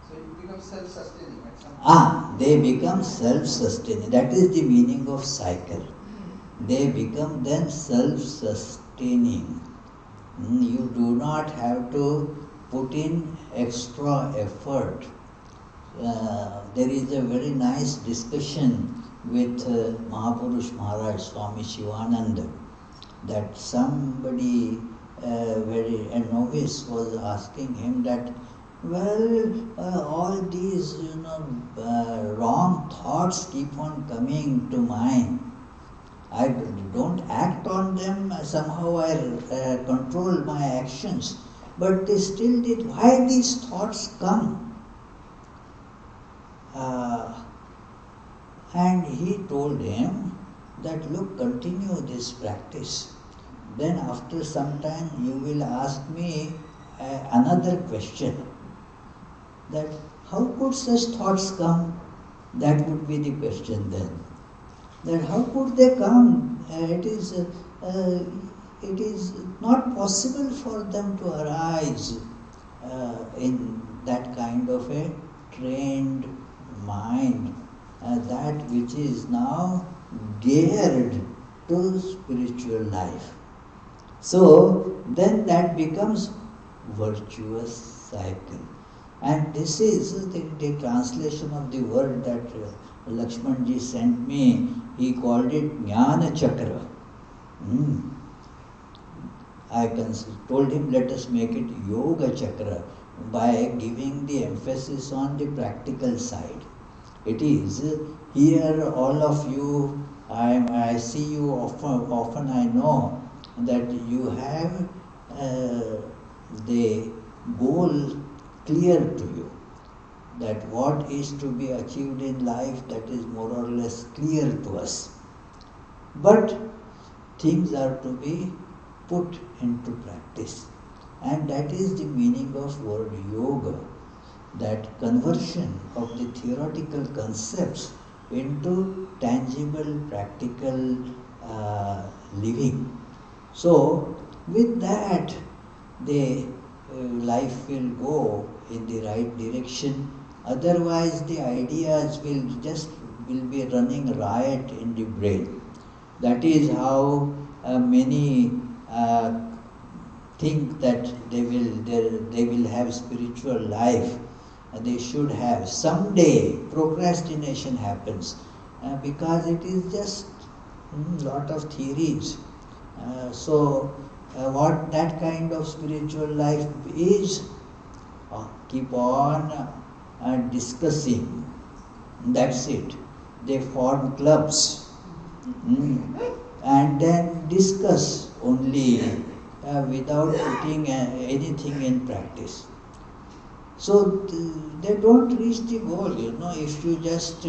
So it becomes self-sustaining at some point. They become self-sustaining. That is the meaning of cycle. They become then self-sustaining. You do not have to put in extra effort. There is a very nice discussion with Mahapurush Maharaj, Swami Yatishvarananda, that somebody, a novice, was asking him that, all these, wrong thoughts keep on coming to mind. I don't act on them, somehow I control my actions, but they still did. Why these thoughts come? And he told him that look, continue this practice. Then after some time you will ask me another question, that how could such thoughts come? That would be the question then. That how could they come? It is not possible for them to arise in that kind of a trained mind, that which is now geared to spiritual life. So then that becomes virtuous cycle. And this is the translation of the word that Lakshmanji sent me. He called it Jnana Chakra. I told him, let us make it Yoga Chakra by giving the emphasis on the practical side. It is here, all of you, I see you often I know that you have the goal clear to you, that what is to be achieved in life, that is more or less clear to us. But things are to be put into practice. And that is the meaning of word yoga, that conversion of the theoretical concepts into tangible, practical living. So, with that, the life will go in the right direction. Otherwise, the ideas will be running riot in the brain. That is how many think that they will have spiritual life. They should have. Someday procrastination happens because it is just lot of theories. So what that kind of spiritual life is, keep on discussing. That's it. They form clubs and then discuss only without putting anything in practice. So they don't reach the goal, if you just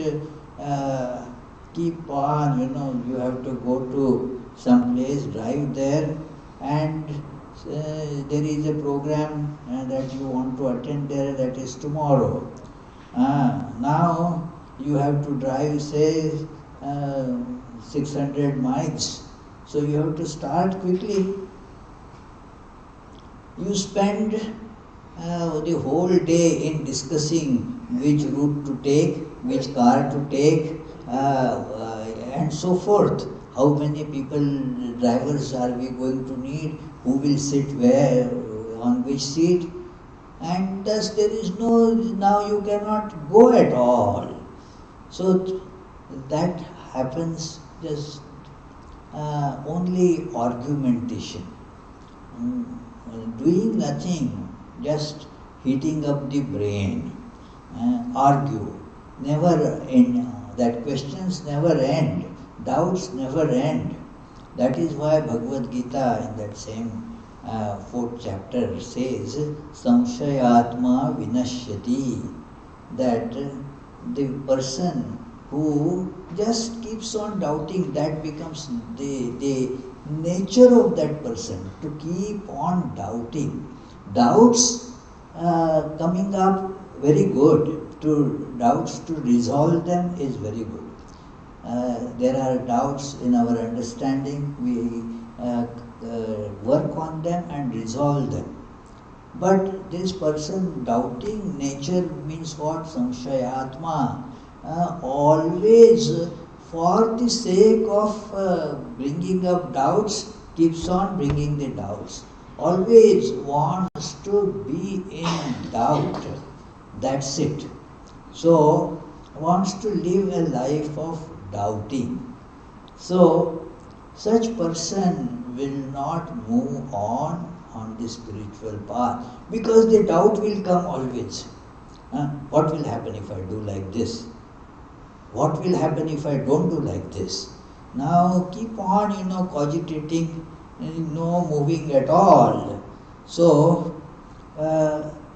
keep on, you have to go to some place, drive there, and there is a program that you want to attend there, that is tomorrow. Now you have to drive, say, 600 miles. So you have to start quickly. You spend the whole day in discussing which route to take, which car to take, and so forth. How many drivers are we going to need? Who will sit where, on which seat? And thus there is now you cannot go at all. So that happens just only argumentation. Doing nothing, just heating up the brain, argue, never end. That questions never end, doubts never end. That is why Bhagavad-Gita in that same 4th chapter says, Samshayatma vinashyati, that the person who just keeps on doubting, that becomes the nature of that person, to keep on doubting. Doubts coming up, very good. Doubts to resolve them is very good. There are doubts in our understanding, we work on them and resolve them. But this person doubting nature means what? Samshayatma. Always for the sake of bringing up doubts, keeps on bringing the doubts. Always wants to be in doubt. That's it. So, wants to live a life of doubting. So, such person will not move on the spiritual path, because the doubt will come always. What will happen if I do like this? What will happen if I don't do like this? Now keep on, cogitating, no moving at all. So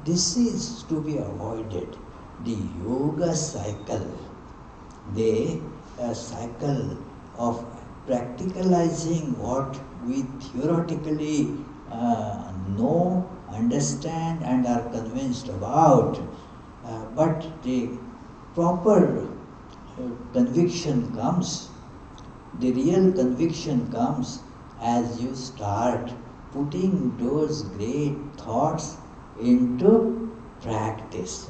this is to be avoided. The yoga cycle, the cycle of practicalizing what we theoretically know, understand and are convinced about, but the proper conviction comes, the real conviction comes as you start putting those great thoughts into practice.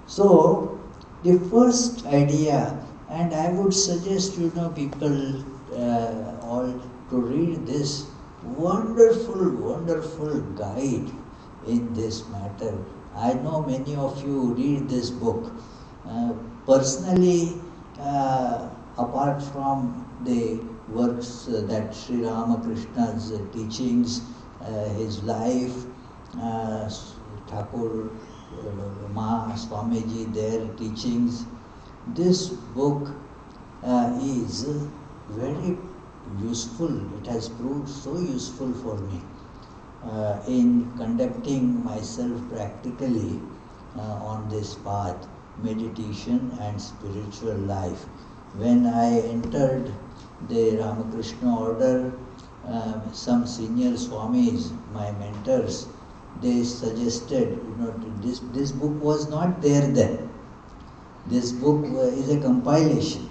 So, the first idea, and I would suggest people all to read this wonderful guide in this matter. I know many of you read this book. Personally, apart from the works that Sri Ramakrishna's teachings, his life, Thakur, Swamiji, their teachings, this book is very useful. It has proved so useful for me in conducting myself practically on this path, meditation and spiritual life. When I entered the Ramakrishna order, some senior Swamis, my mentors, they suggested, this book was not there then. This book is a compilation,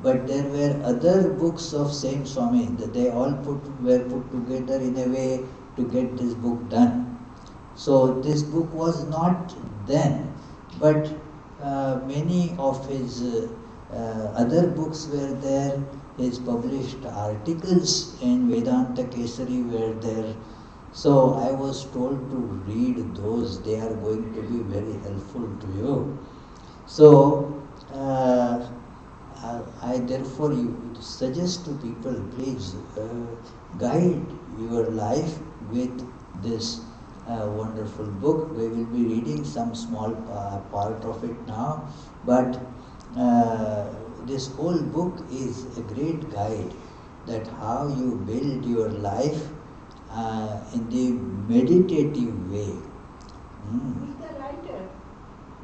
but there were other books of same Swami that they all were put together in a way to get this book done. So this book was not then, but many of his other books were there. His published articles in Vedanta Kesari were there. So I was told to read those. They are going to be very helpful to you. So I therefore suggest to people, please guide your life with this wonderful book. We will be reading some small part of it now, but this whole book is a great guide that how you build your life in the meditative way. Who's the writer?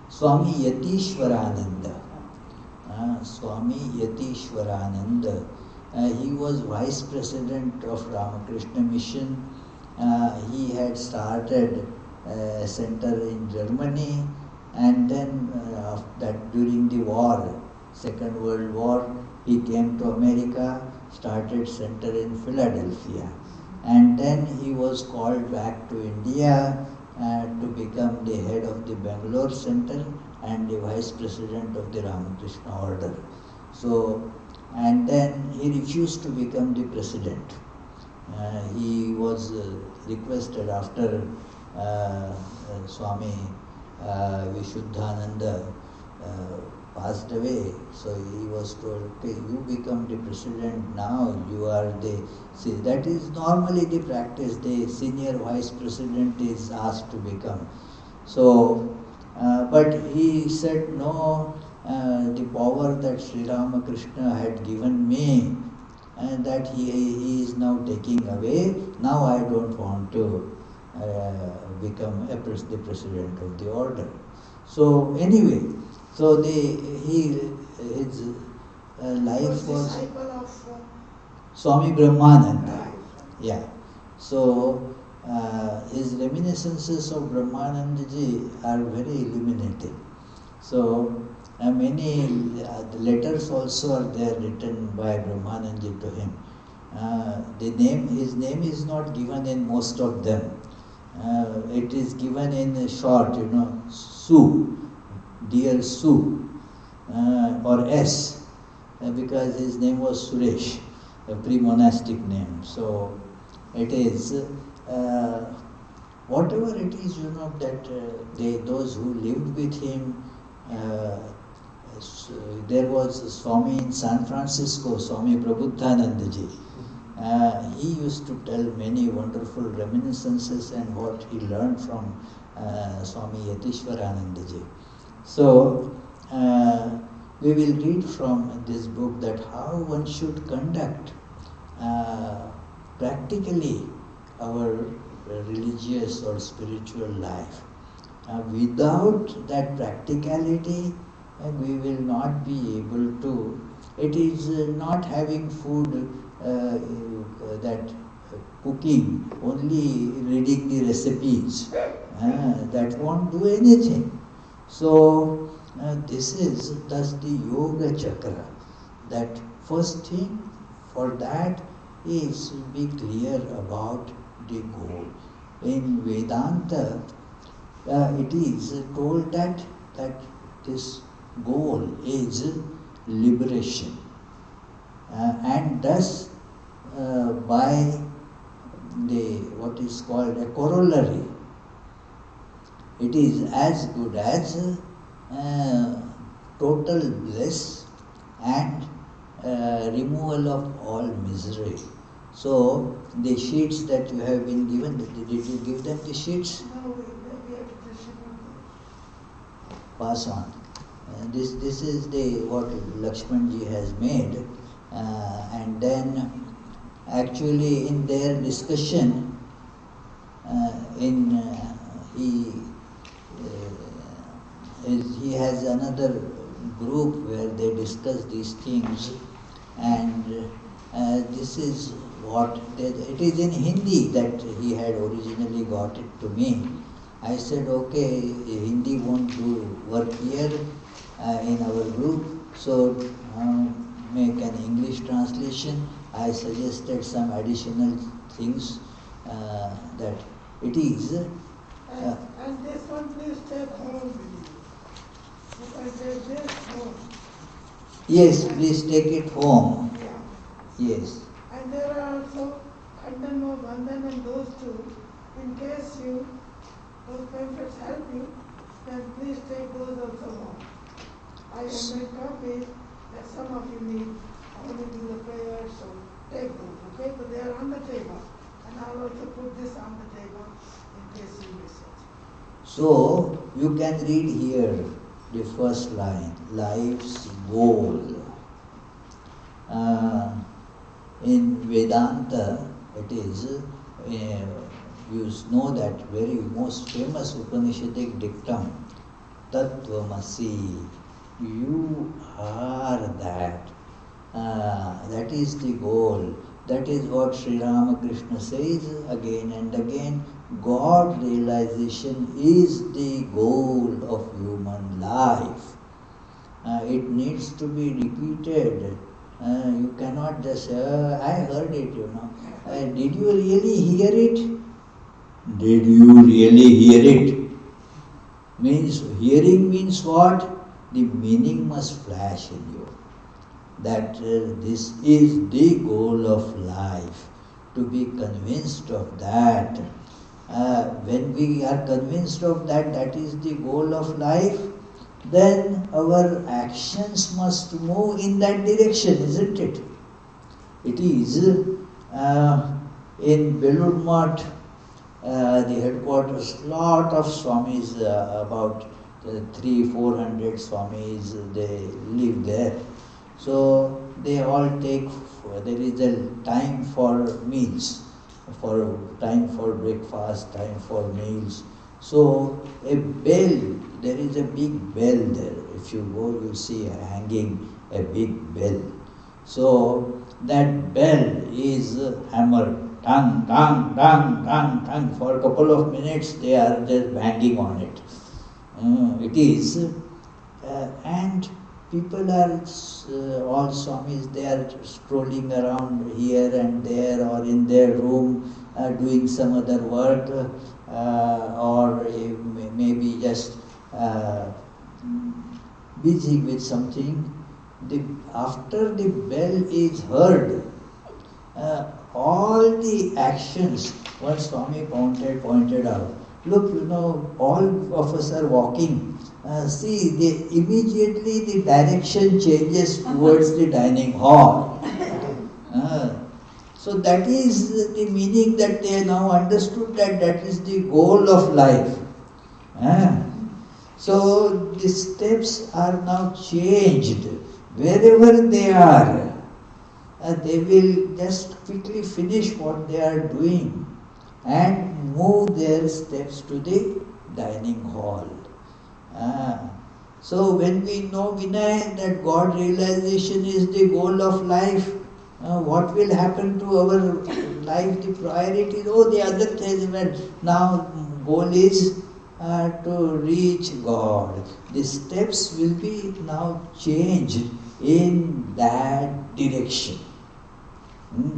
Swami Yatishvarananda. Swami Yatishvarananda. He was vice president of Ramakrishna Mission. He had started a center in Germany, and then that during the war, Second World War, he came to America, started center in Philadelphia, and then he was called back to India to become the head of the Bangalore Center and the vice president of the Ramakrishna Order. So, and then he refused to become the president. He was requested after Swami Vishuddhananda passed away. So he was told, okay, you become the president now, you are the... See, that is normally the practice. The senior vice president is asked to become. So, but he said, no, the power that Sri Ramakrishna had given me, and that he is now taking away, now I don't want to become the president of the order. So anyway, so his life was disciple of Swami Brahmananda. Yeah. So his reminiscences of Brahmanandaji are very illuminating. So many letters also are there written by Brahmanandaji to him. His name is not given in most of them. It is given in short, Su, dear Su, or S, because his name was Suresh, a pre-monastic name. So it is, whatever it is, that those who lived with him, there was a Swami in San Francisco, Swami Prabhuddhanandaji. He used to tell many wonderful reminiscences and what he learned from Swami Yatishvaranandaji. So, we will read from this book that how one should conduct practically our religious or spiritual life. Without that practicality, we will not be able to. It is not having food that cooking, only reading the recipes, that won't do anything. So this is thus the yoga chakra. That first thing for that is to be clear about the goal. In Vedanta, it is told that this goal is liberation, and thus by the what is called a corollary, it is as good as total bliss and removal of all misery. So the sheets that you have been given, did you give them the sheets? No, we have to distribute them. Pass on. This is the what Lakshmanji has made, and then actually in their discussion, he has another group where they discuss these things, and this is what it is in Hindi that he had originally got it to me. I said, okay, Hindi won't do work here in our group, so make an English translation. I suggested some additional things that it is. And this one, please take home with you. If I take this home. Yes, please take it home. Yeah. Yes. And there are also Khandan, Bandhan and those two. In case those pamphlets help you, then please take those also home. I have made copies that some of you need only do the prayer, so take those, okay? But they are on the table. And I'll also put this on the table in case you miss it. So you can read here the first line, life's goal. In Vedanta, it is, you know that very most famous Upanishadic dictum, Tat Tvam Asi, you are that. That is the goal. That is what Sri Ramakrishna says again and again. God realization is the goal of human life. It needs to be repeated. You cannot just say, I heard it, did you really hear it? Did you really hear it? Hearing means what? The meaning must flash in you. That this is the goal of life. To be convinced of that. When we are convinced of that, that is the goal of life, then our actions must move in that direction, isn't it? It is in Belur Math, the headquarters, lot of Swamis, about 300-400 Swamis, they live there. So they all take, there is a time for meals, for time for breakfast, time for meals. So a bell, there is a big bell there. If you go, you'll see hanging a big bell. So that bell is hammered, tang, tang, tang, tang, tang. For a couple of minutes they are just banging on it. It is, and people are, all Swamis, they are strolling around here and there or in their room doing some other work or maybe just busy with something. After the bell is heard, all the actions, one Swami pointed out, look, all of us are walking. See, immediately the direction changes towards the dining hall. So that is the meaning that they now understood that is the goal of life. So the steps are now changed. Wherever they are, they will just quickly finish what they are doing and move their steps to the dining hall. So when we know Vinay that God realization is the goal of life, what will happen to our life, the priority, the other things, well, now goal is to reach God. The steps will be now changed in that direction.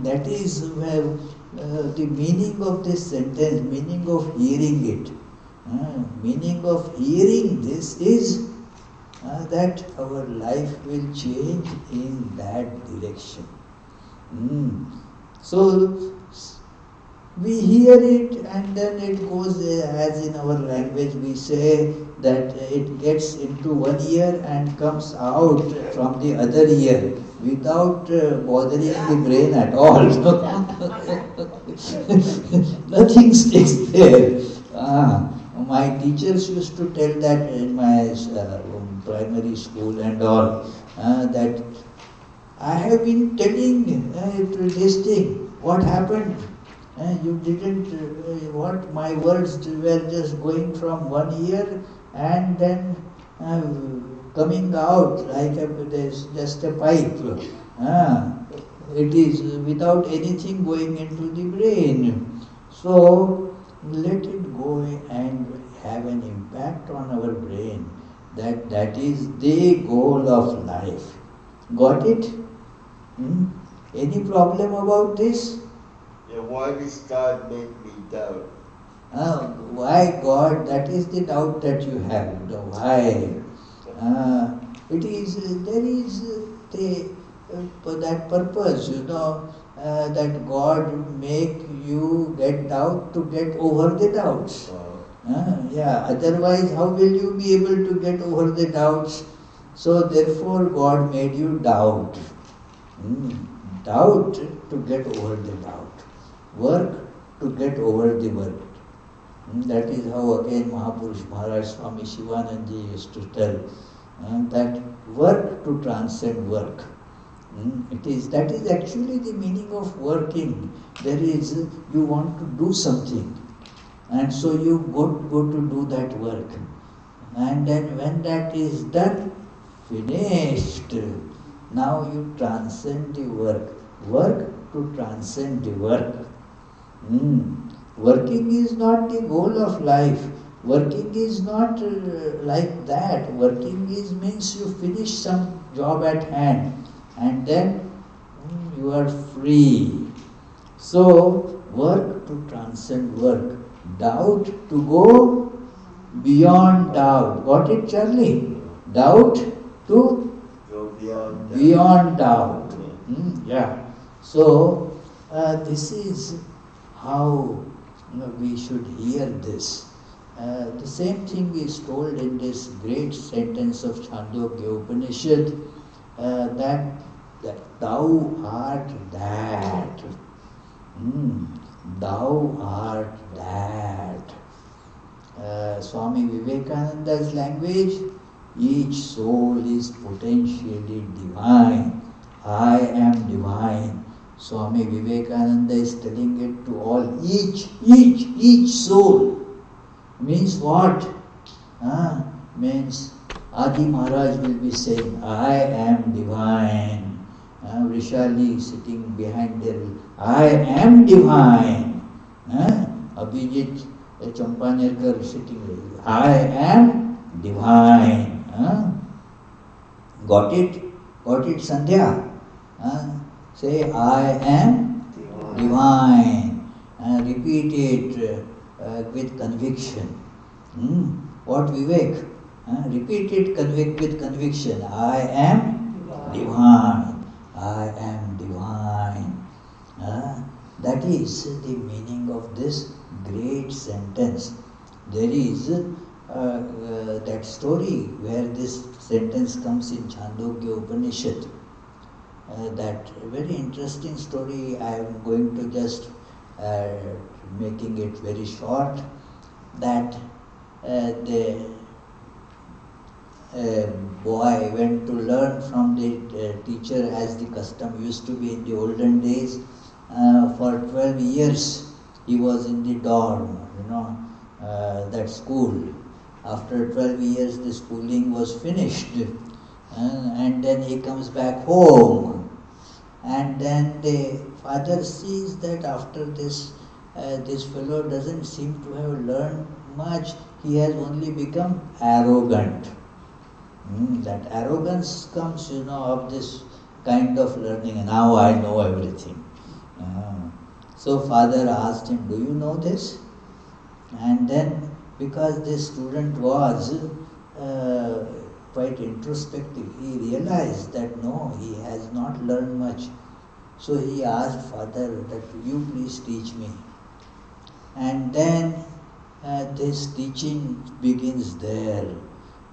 That is where the meaning of this sentence, meaning of hearing it. Meaning of hearing this is that our life will change in that direction. So we hear it and then it goes as in our language we say that it gets into one ear and comes out from the other ear without bothering the brain at all. Nothing sticks there. My teachers used to tell that in my primary school and all, that I have been telling this thing, what happened? You didn't, what my words were just going from one ear and then coming out like there's just a pipe. It is without anything going into the brain. So let it go and have an impact on our brain. That is the goal of life. Got it? Any problem about this? Yeah, why does God make me doubt? Why God? That is the doubt that you have. The why? It is there is that purpose, that God make you get doubt to get over the doubts. Otherwise, how will you be able to get over the doubts? So therefore, God made you doubt. Doubt to get over the doubt. Work to get over the work. That is how again Mahapurush Maharaj Swami Shivananda used to tell that work to transcend work. That is actually the meaning of working. There is, you want to do something and so you go to do that work. And then when that is done, finished, now you transcend the work. Work to transcend the work. Working is not the goal of life. Working is not like that. Working means you finish some job at hand and then you are free. So work to transcend work. Doubt to go beyond doubt. Got it, Charlie? Doubt to Go beyond doubt. So this is how we should hear this. The same thing is told in this great sentence of Chandogya Upanishad, that thou art that. Thou art that. Swami Vivekananda's language, each soul is potentially divine. I am divine. Swami Vivekananda is telling it to all, each soul. Means what? Means Adi Maharaj will be saying, I am divine. Vrishali sitting behind there, I am divine. Abhijit Champanerkar sitting there, I am divine. Got it? Got it, Sandhya? Say, I am divine. Repeat it with conviction. What Vivek? Repeat it with conviction. I am divine. I am divine. That is the meaning of this great sentence. There is that story where this sentence comes in Chandogya Upanishad. That very interesting story. I am going to just making it very short. That the boy went to learn from the teacher, as the custom used to be in the olden days. For 12 years he was in the dorm, that school. After 12 years the schooling was finished, and then he comes back home. And then the father sees that after this, this fellow doesn't seem to have learned much. He has only become arrogant. That arrogance comes, of this kind of learning. Now I know everything. So father asked him, do you know this? And then, because this student was quite introspective, he realized that no, he has not learned much. So he asked father that, you please teach me. And then this teaching begins there,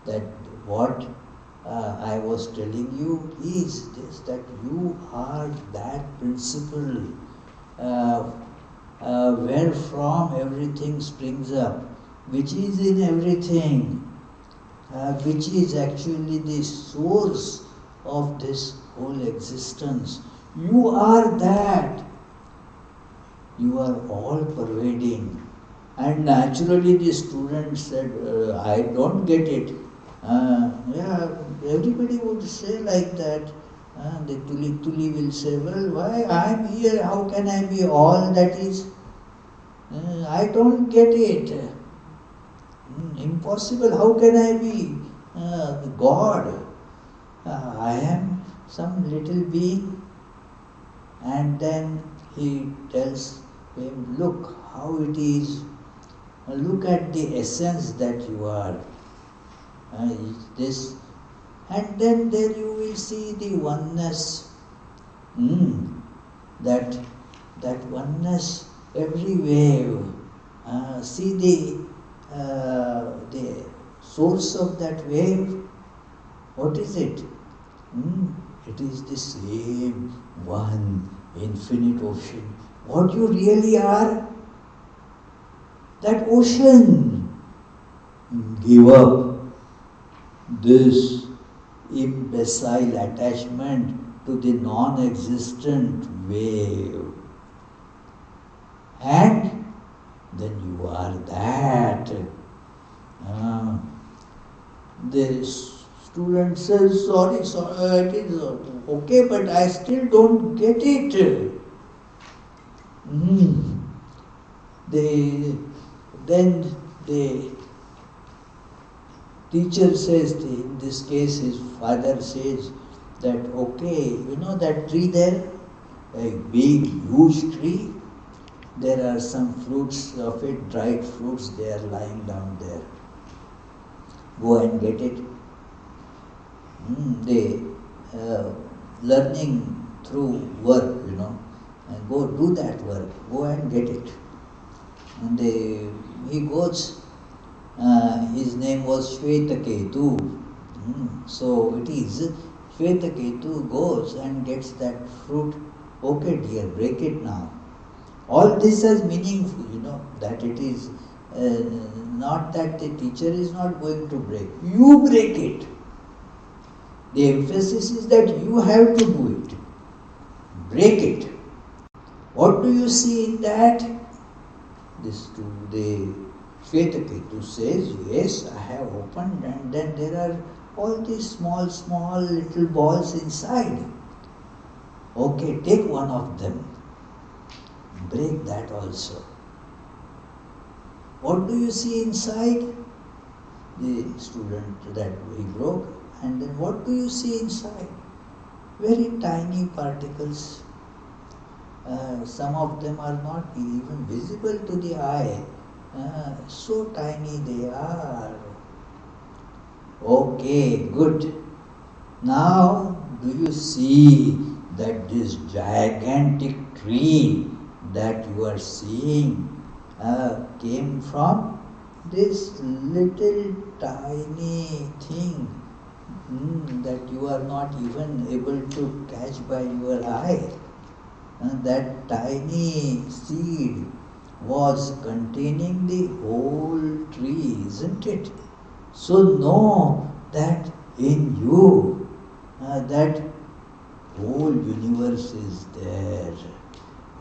that what I was telling you is this, that you are that principle where from everything springs up, which is in everything, which is actually the source of this whole existence. You are that. You are all pervading. And naturally the student said, I don't get it. Yeah, everybody would say like that. The Tuli will say, well, why I am here, how can I be all that is? I don't get it. Impossible, how can I be God? I am some little being. And then he tells him, look how it is. Look at the essence that you are. This, and then there you will see the oneness. That oneness, every wave. See the source of that wave. What is it? It is the same one infinite ocean. What you really are? That ocean. Give up this imbecile attachment to the non-existent wave. And then you are that. The student says, sorry, it is okay, but I still don't get it. Then the teacher says, in this case his father says that, okay, you know that tree there, a big huge tree, there are some fruits of it, dried fruits, they are lying down there. Go and get it. Learning through work, and go do that work, go and get it. And he goes, his name was Shvetaketu. So it is, Shvetaketu goes and gets that fruit. Okay dear, break it now. All this is meaningful, that it is not that the teacher is not going to break. You break it. The emphasis is that you have to do it. Break it. What do you see in that? The Shvetaketu says, yes, I have opened, and then there are all these small little balls inside. Okay, take one of them. Break that also. What do you see inside? The student that he broke, and then what do you see inside? Very tiny particles. Some of them are not even visible to the eye. So tiny they are. Okay, good. Now, do you see that this gigantic tree that you are seeing came from this little tiny thing that you are not even able to catch by your eye? That tiny seed was containing the whole tree, isn't it? So know that in you, that whole universe is there.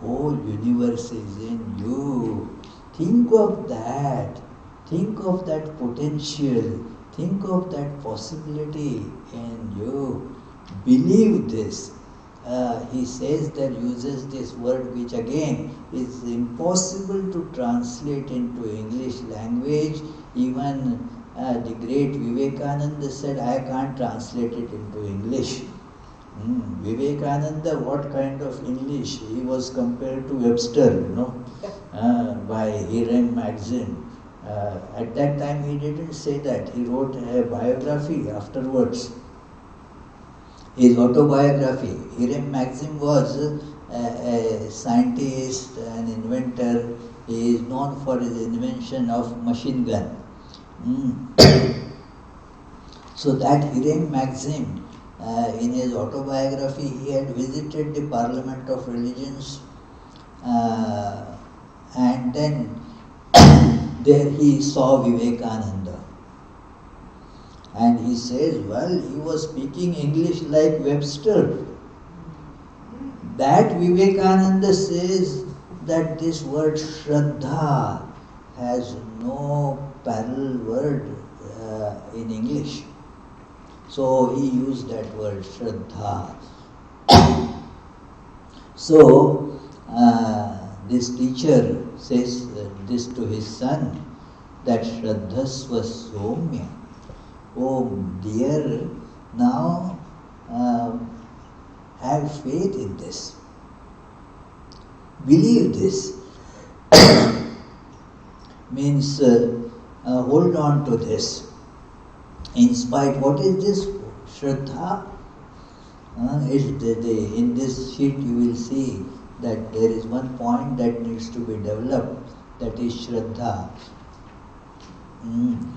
Whole universe is in you. Think of that. Think of that potential. Think of that possibility in you. Believe this. he says that uses this word which again is impossible to translate into English language. Even the great Vivekananda said, I can't translate it into English. Vivekananda, what kind of English? He was compared to Webster, by Hiram Maxim. At that time he didn't say that. He wrote a biography afterwards. His autobiography. Hiram Maxim was a scientist, an inventor. He is known for his invention of machine gun. So that Hiram Maxim, in his autobiography, he had visited the Parliament of Religions, and then there he saw Vivekananda. And he says, well, he was speaking English like Webster. That Vivekananda says that this word shraddha has no parallel word in English. So he used that word shraddha. So this teacher says this to his son, that shraddhasva somya. Oh dear, now have faith in this. Believe this. Means hold on to this. In spite, what is this? Shraddha? In this sheet you will see that there is one point that needs to be developed, that is shraddha.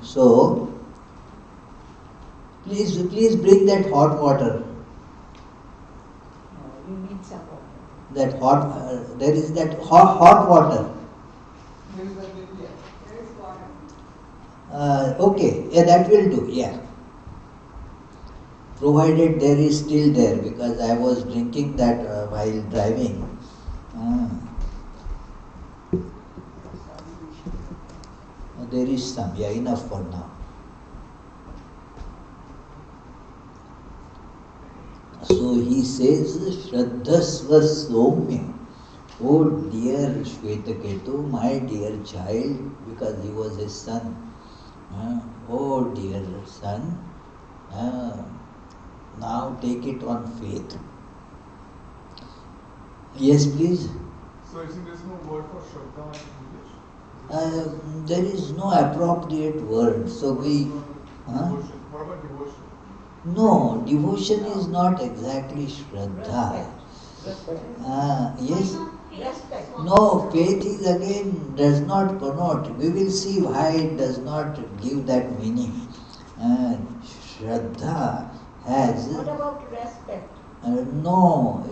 So, please bring that hot water. You need some water. That hot, there is that hot water. There is that India. There is water. Okay, yeah, that will do, yeah. Provided there is still there, because I was drinking that while driving. There is some, yeah, enough for now. So he says, Shraddhasva Somya. Oh dear Shvetaketu, my dear child, because he was his son. Oh dear son, now take it on faith. Yes, please. So you see there is no word for shraddha in English? There is no appropriate word. So we... Devotion. What about devotion? No, devotion is not exactly shraddha. Yes. Respect. No, faith is again does not connote. We will see why it does not give that meaning. Shraddha has... What about respect? No,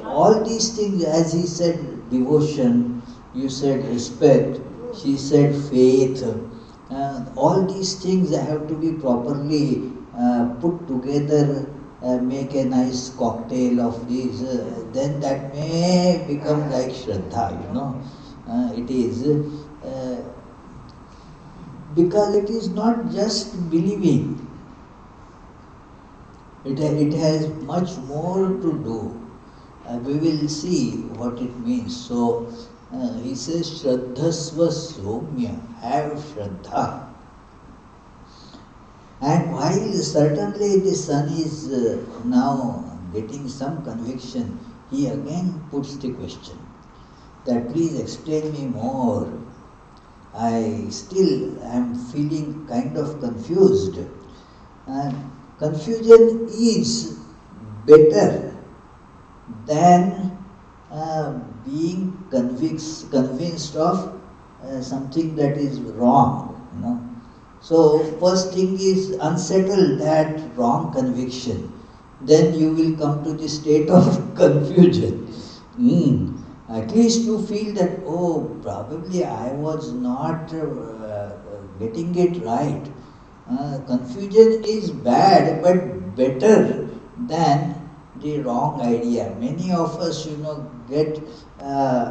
all these things, as he said devotion, you said respect, she said faith, all these things have to be properly put together, make a nice cocktail of these, then that may become like shraddha, it is, because it is not just believing. It has much more to do. We will see what it means. So he says, Shraddhasva Somya, have Shraddha. And while certainly the son is now getting some conviction, he again puts the question that please explain me more. I still am feeling kind of confused. And confusion is better than being convinced of something that is wrong. So first thing is unsettle that wrong conviction. Then you will come to the state of confusion. At least you feel that, oh, probably I was not getting it right. Confusion is bad, but better than the wrong idea. Many of us, get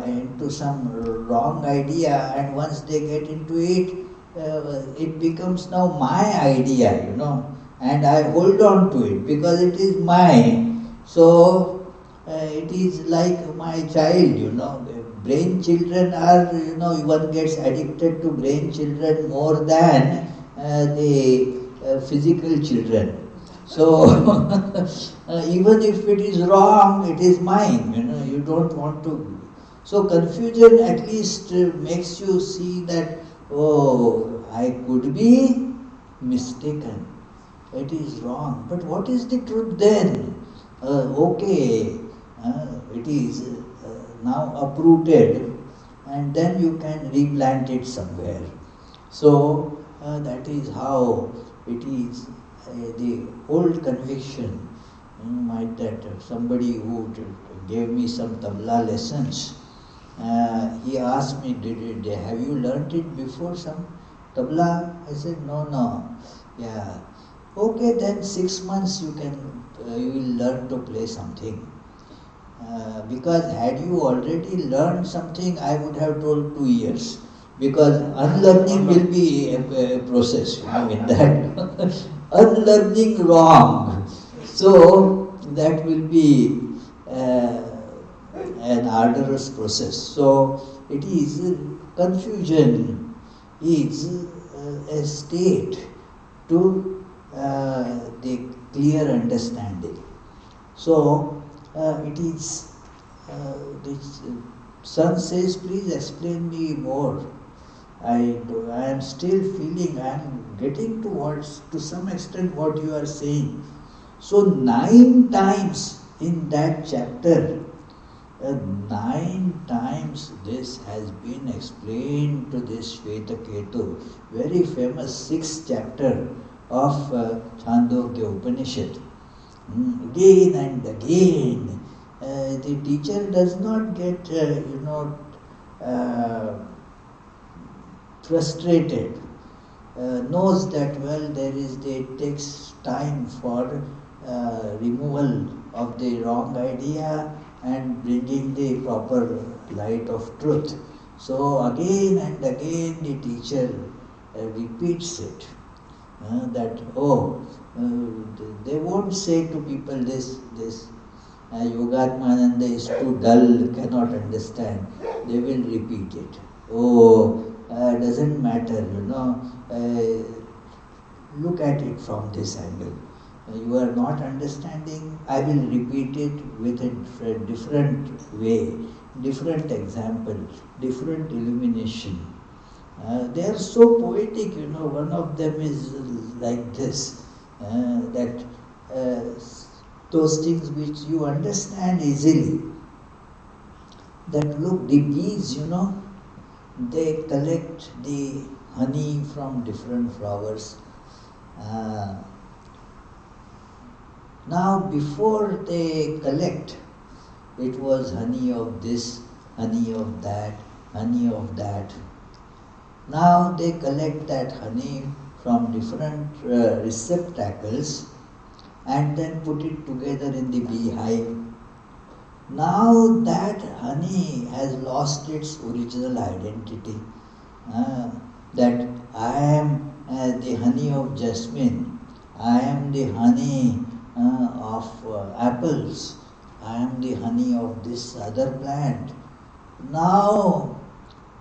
into some wrong idea, and once they get into it, it becomes now my idea, and I hold on to it because it is mine. So it is like my child, Brain children are, one gets addicted to brain children more than the physical children. So, even if it is wrong, it is mine, you don't want to. So, confusion at least makes you see that, oh, I could be mistaken. It is wrong. But what is the truth then? Okay, it is now uprooted, and then you can replant it somewhere. So, that is how it is. The old conviction, might that somebody who gave me some tabla lessons, he asked me, have you learnt it before, some tabla? I said, no. Yeah. Okay, then 6 months you will learn to play something. Because had you already learned something, I would have told 2 years. Because unlearning will be a process, in that. Unlearning wrong. So, that will be an arduous process. So, it is confusion is a state to the clear understanding. So, it is, this son says, please explain me more. I am still feeling, I am getting towards, to some extent, what you are saying. So, 9 times in that chapter, 9 times this has been explained to this Shvetaketu, very famous 6th chapter of Chandogya Upanishad. Again and again, the teacher does not get, frustrated, knows that, well, it takes time for removal of the wrong idea and bringing the proper light of truth. So again and again the teacher repeats it, that, they won't say to people this Yogatmananda is too dull, cannot understand. They will repeat it. Doesn't matter, look at it from this angle. You are not understanding, I will repeat it with a different way, different example, different illumination. They are so poetic, one of them is like this, that those things which you understand easily, that look, the bees, they collect the honey from different flowers. Now, before they collect, it was honey of this, honey of that, honey of that. Now they collect that honey from different receptacles and then put it together in the beehive. Now that honey has lost its original identity. That I am the honey of jasmine, I am the honey of apples, I am the honey of this other plant. Now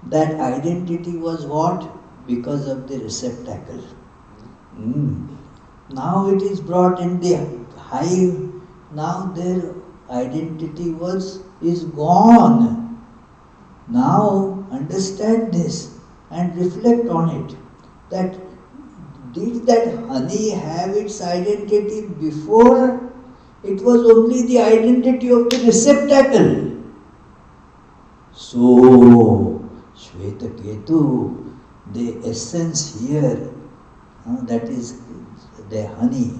that identity was what? Because of the receptacle. Now it is brought in the hive. Now their identity is gone. Now understand this and reflect on it. That did that honey have its identity before? It was only the identity of the receptacle. So, Shvetaketu, the essence here, that is the honey,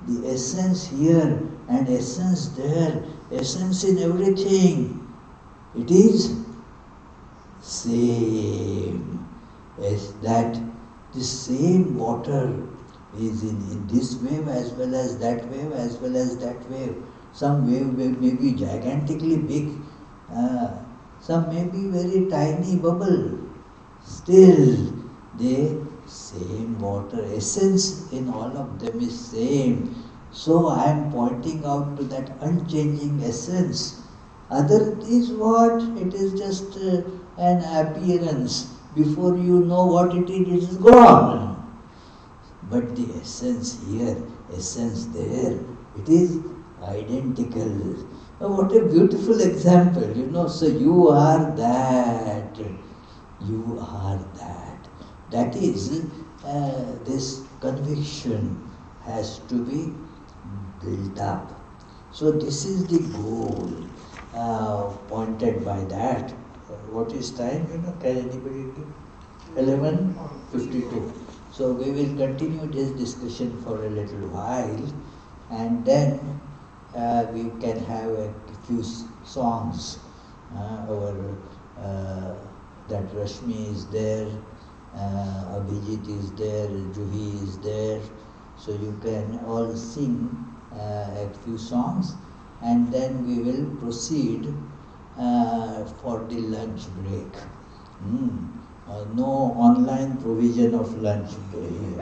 the essence here and essence there, essence in everything, it is same. As that the same water is in this wave as well as that wave as well as that wave. Some wave may be gigantically big, some may be very tiny bubble. Still, the same water essence in all of them is same. So I am pointing out to that unchanging essence. Other is what? It is just an appearance. Before you know what it is gone. But the essence here, essence there, it is identical. Oh, what a beautiful example, So you are that. You are that. That is, this conviction has to be built up. So this is the goal pointed by that. What is time? Can anybody give? 11:52. So we will continue this discussion for a little while, and then we can have a few songs. That Rashmi is there, Abhijit is there, Juhi is there. So you can all sing a few songs, and then we will proceed for the lunch break. No online provision of lunch break.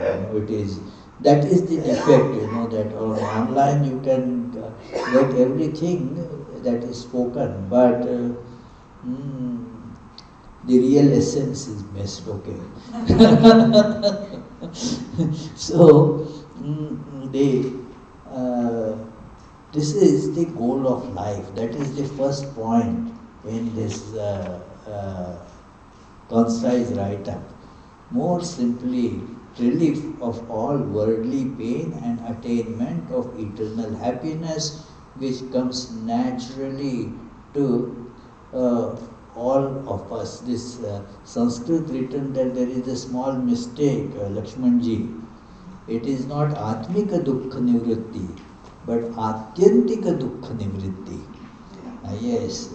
That is the effect, that on online you can get everything that is spoken, but the real essence is missed, okay. So, this is the goal of life. That is the first point in this concise write-up. More simply, relief of all worldly pain and attainment of eternal happiness, which comes naturally to all of us. This Sanskrit written that there is a small mistake, Lakshmanji. It is not Atmika Dukkha Nivritti, but Atyantika Dukkha Nivritti. Yes,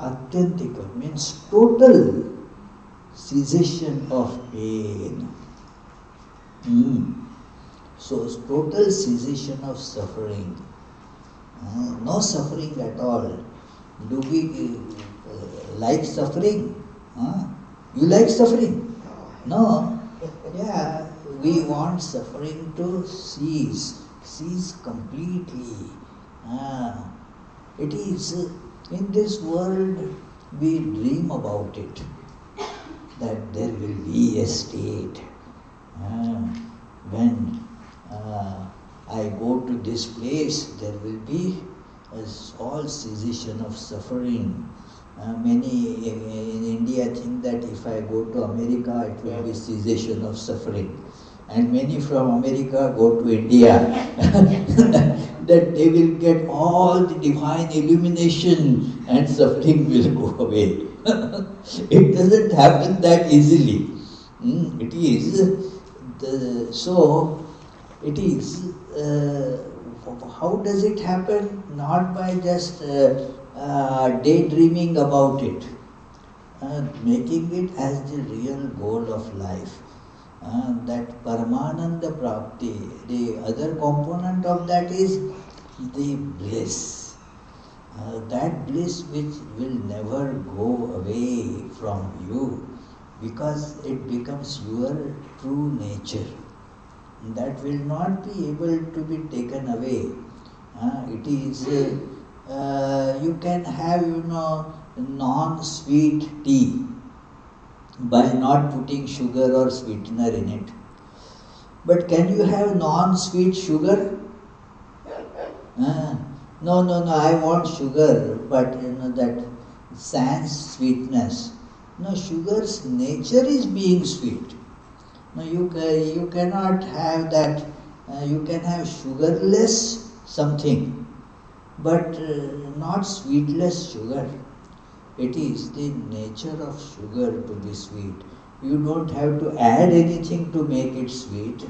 Atyantika means total cessation of pain. So, total cessation of suffering. No suffering at all. Do we like suffering? You like suffering? No. Yeah, we want suffering to cease completely. It is in this world we dream about it, that there will be a state when I go to this place, there will be all cessation of suffering. Many in India think that if I go to America, it will be cessation of suffering. And many from America go to India, that they will get all the divine illumination and suffering will go away. It doesn't happen that easily. It is how does it happen? Not by just daydreaming about it, making it as the real goal of life. That Paramananda Prapti, the other component of that is the bliss. That bliss which will never go away from you, because it becomes your true nature. That will not be able to be taken away. It is, you can have, non-sweet tea by not putting sugar or sweetener in it. But can you have non-sweet sugar? No, I want sugar, but that sans sweetness. No, sugar's nature is being sweet. No, you cannot have that. You can have sugarless something, but not sweetless sugar. It is the nature of sugar to be sweet. You don't have to add anything to make it sweet.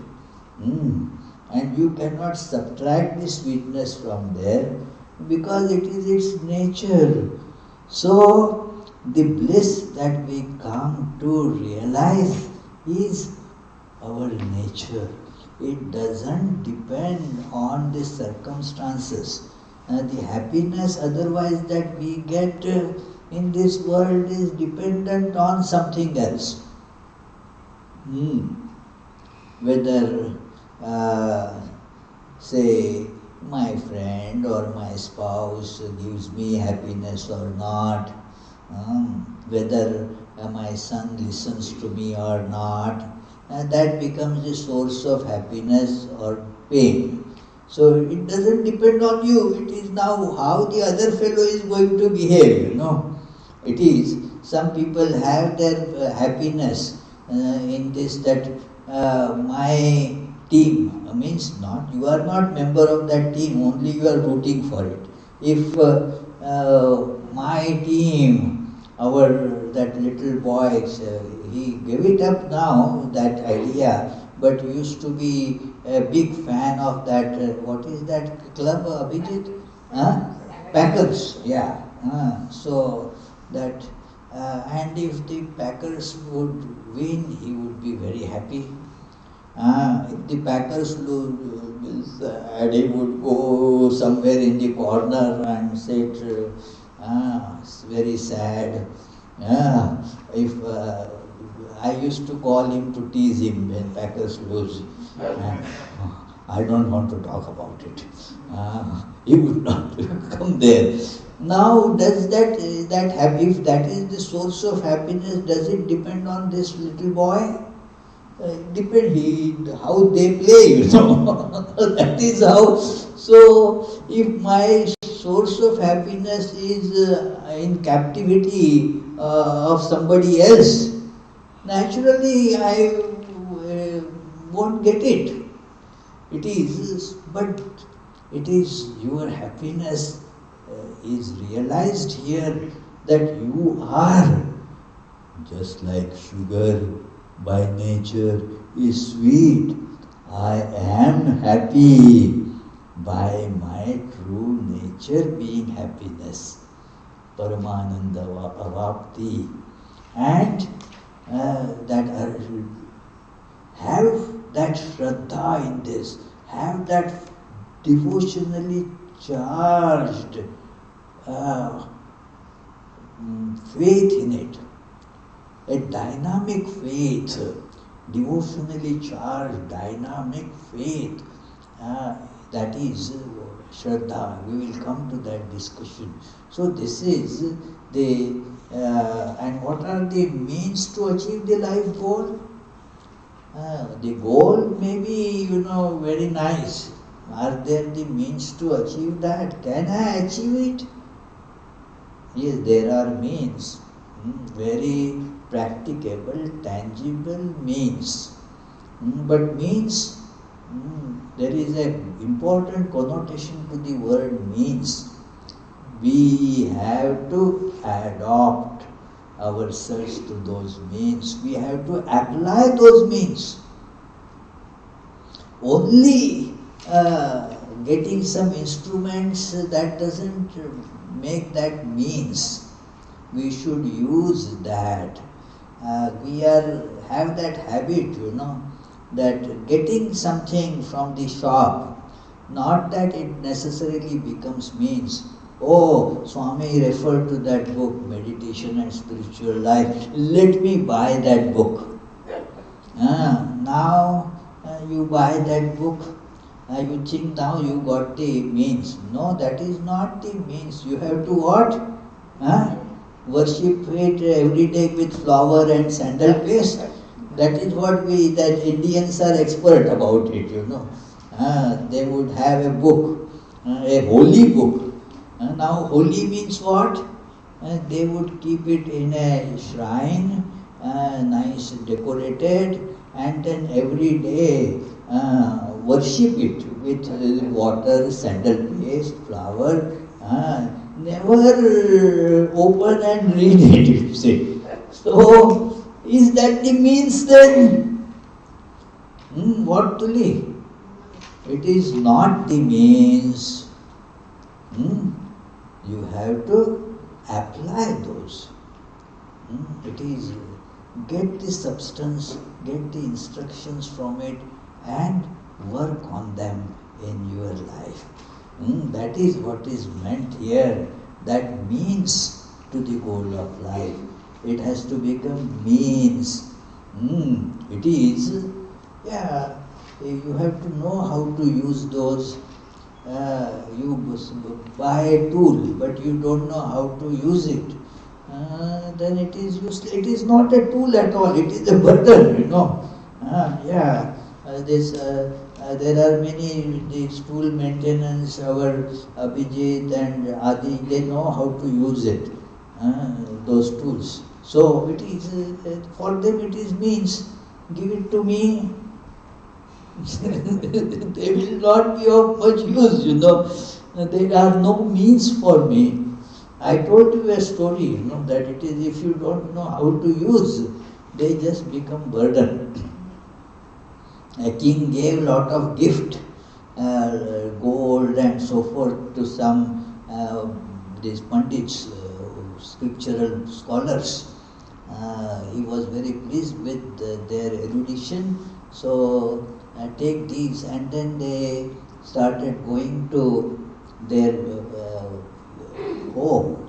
And you cannot subtract the sweetness from there, because it is its nature. So, the bliss that we come to realize is our nature. It doesn't depend on the circumstances. The happiness otherwise that we get in this world is dependent on something else. Whether say my friend or my spouse gives me happiness or not, whether my son listens to me or not, and that becomes the source of happiness or pain. So it doesn't depend on you, it is now how the other fellow is going to behave, It is, some people have their happiness in this, that my team, means not, you are not member of that team, only you are rooting for it. If my team, that little boy, he gave it up now, that idea, but used to be a big fan of that, what is that club, Abhijit? Packers, yeah. So that, and if the Packers would win, he would be very happy. If the Packers lose, and he would go somewhere in the corner and sit, it's very sad. If I used to call him to tease him when Packers lose. I don't want to talk about it. He would not come there. Now, does that if that is the source of happiness, does it depend on this little boy? Depend how they play, That is how. So, if my source of happiness is in captivity of somebody else, naturally I won't get it. It is your happiness is realized here, that you are just like sugar by nature is sweet. I am happy by my true nature being happiness. Paramananda avapti. And that have that shraddha in this, have that devotionally charged faith in it, a dynamic faith, devotionally charged dynamic faith, that is shraddha. We will come to that discussion. So this is the, and what are the means to achieve the life goal? The goal may be, very nice. Are there the means to achieve that? Can I achieve it? Yes, there are means, very practicable, tangible means. But means, there is an important connotation to the word means. We have to adopt ourselves to those means. We have to apply those means. Only getting some instruments, that doesn't make that means. We should use that. We have that habit, that getting something from the shop, not that it necessarily becomes means. Oh, Swami referred to that book, Meditation and Spiritual Life. Let me buy that book. Now you buy that book. You think now you got the means. No, that is not the means. You have to what? Worship it every day with flower and sandal paste. That is what that Indians are expert about it, They would have a book, a holy book. Now holy means what? They would keep it in a shrine, nice decorated, and then every day worship it with water, sandal paste, flower. Never open and read it, you see. So, is that the means then? What Tuli? It is not the means. You have to apply those. It is get the substance, get the instructions from it, and work on them in your life. That is what is meant here. That means to the goal of life. It has to become means. It is, you have to know how to use those. You buy a tool, but you don't know how to use it. Then it is useless. It is not a tool at all. It is a burden, there are many these tool maintenance. Our Abhijit and Adi, they know how to use it. Those tools. So it is for them. It is means. Give it to me. They will not be of much use, There are no means for me. I told you a story, that it is if you don't know how to use, they just become burden. A king gave lot of gift, gold and so forth to some these pandits, scriptural scholars. He was very pleased with their erudition. So take these, and then they started going to their home.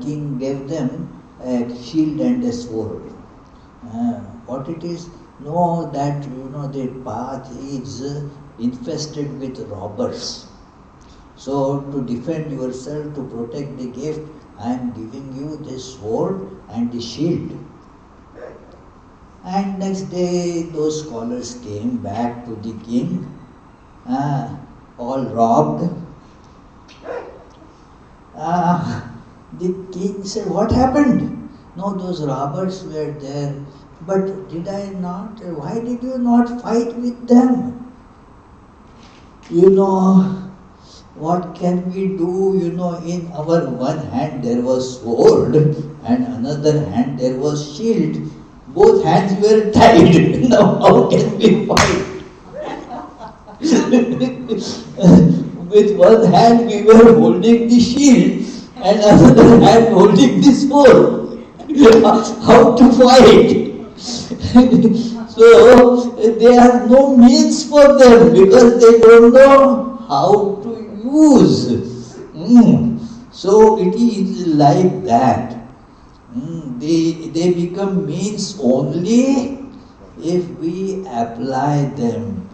King gave them a shield and a sword. What it is? Know that the path is infested with robbers. So to defend yourself, to protect the gift, I am giving you this sword and the shield. And next day those scholars came back to the king, all robbed. The king said, what happened? No, those robbers were there. But did I not? Why did you not fight with them? What can we do? In our one hand there was sword and another hand there was shield. Both hands were tied. Now how can we fight? With one hand we were holding the shield and another hand holding the sword. How to fight? So there are no means for them because they don't know how to use. So it is like that. They become means only if we apply them,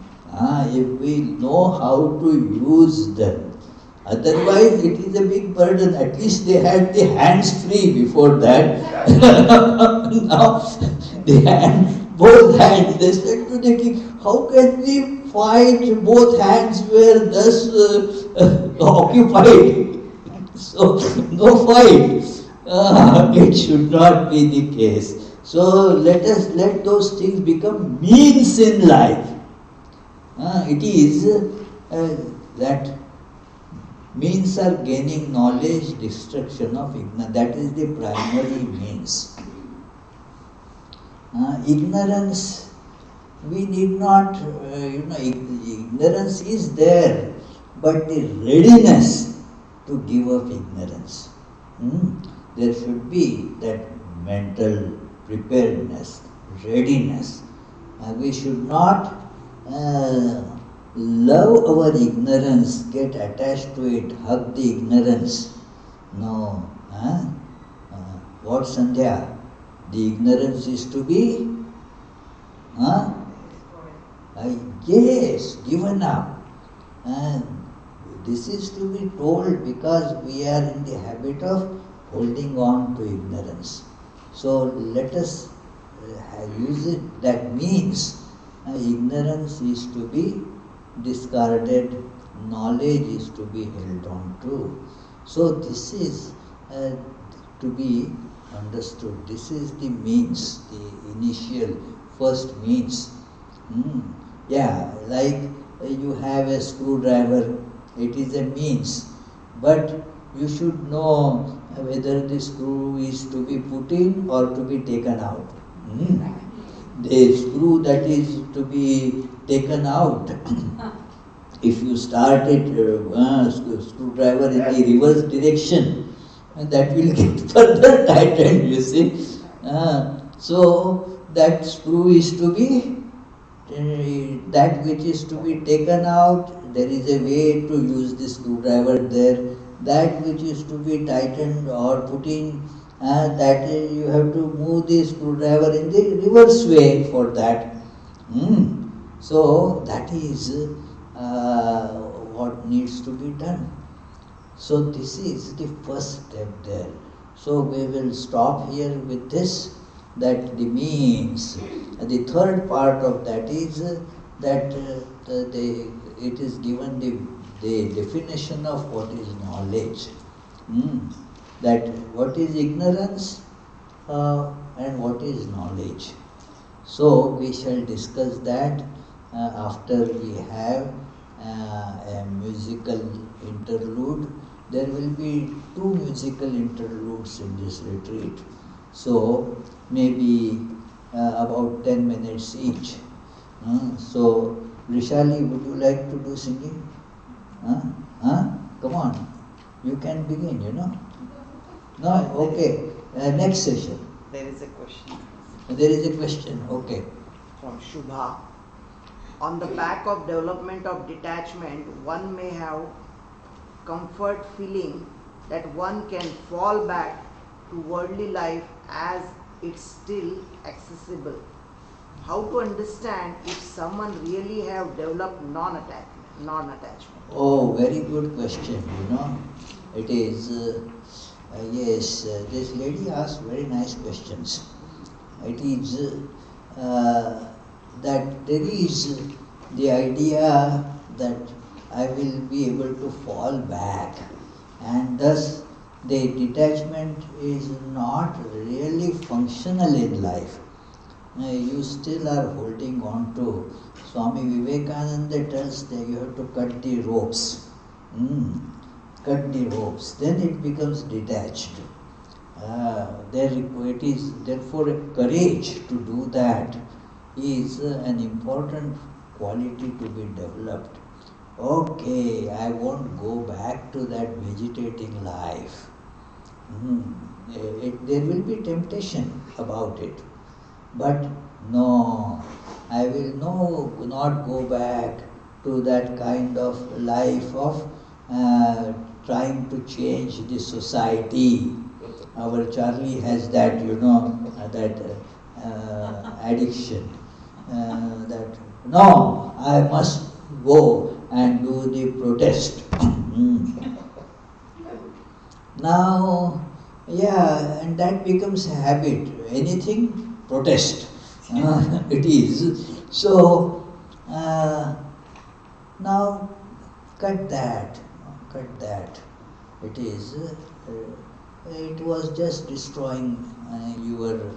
if we know how to use them. Otherwise it is a big burden. At least they had the hands free before that. Now they had both hands. They said to the king, how can we fight? Both hands were thus occupied. So no fight. It should not be the case. So let those things become means in life. It is that means are gaining knowledge, destruction of ignorance. That is the primary means. Ignorance, we need not, ignorance is there, but the readiness to give up ignorance. There should be that mental preparedness, readiness. We should not love our ignorance, get attached to it, hug the ignorance. No. What, Sandhya? The ignorance is to be yes, given up. And this is to be told because we are in the habit of holding on to ignorance. So let us use it. That means ignorance is to be discarded, knowledge is to be held on to. So this is to be understood. This is the means, the initial first means. Like you have a screwdriver, it is a means, but you should know whether the screw is to be put in or to be taken out. The screw that is to be taken out, if you start it screwdriver in the reverse direction, that will get further tightened, you see. So that screw is to be, that which is to be taken out, there is a way to use the screwdriver there. That which is to be tightened or put in, that you have to move the screwdriver in the reverse way for that. So that is what needs to be done. So this is the first step there. So we will stop here with this, that the means. The third part of that is that it is given the definition of what is knowledge. That what is ignorance and what is knowledge. So we shall discuss that after we have a musical interlude. There will be 2 musical interludes in this retreat. So maybe about 10 minutes each. So Rishali, would you like to do singing? Come on. You can begin, No? Okay. Next session. There is a question. There is a question. Okay. From Shubha. On the back of development of detachment, one may have comfort feeling that one can fall back to worldly life as it's still accessible. How to understand if someone really have developed non-attachment? Oh, very good question, It is, yes, this lady asked very nice questions. It is that there is the idea that I will be able to fall back, and thus the detachment is not really functional in life. You still are holding on to. Swami Vivekananda tells that you have to cut the ropes. Cut the ropes, then it becomes detached. It is therefore courage to do that is an important quality to be developed. Okay, I won't go back to that vegetating life. There will be temptation about it, but no, I will not go back to that kind of life of trying to change the society. Our Charlie has that, that addiction. That no, I must go and do the protest. Now, and that becomes a habit. Anything, protest. It is. So, now cut that. It is. It was just destroying your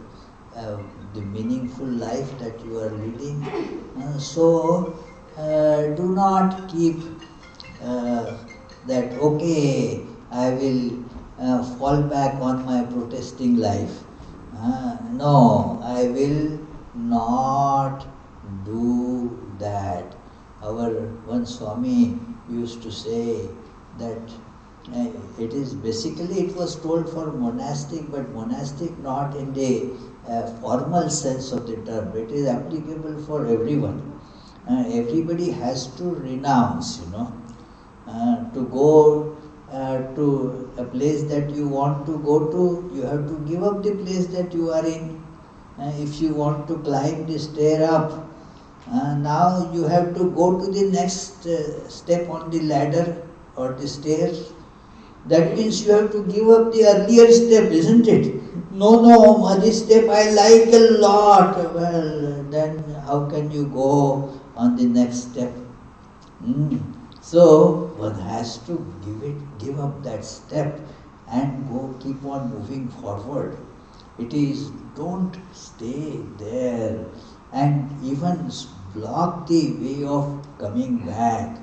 the meaningful life that you are leading. So do not keep that, okay, I will fall back on my protesting life. No, I will not do that. Our one Swami used to say that it is basically, it was told for monastic, but monastic not in the formal sense of the term. It is applicable for everyone. Everybody has to renounce, to go to a place that you want to go to, you have to give up the place that you are in. If you want to climb the stair up, now you have to go to the next step on the ladder or the stairs. That means you have to give up the earlier step, isn't it? No, this step I like a lot. Well, then how can you go on the next step? So one has to give up that step and keep on moving forward. It is, don't stay there and even block the way of coming back.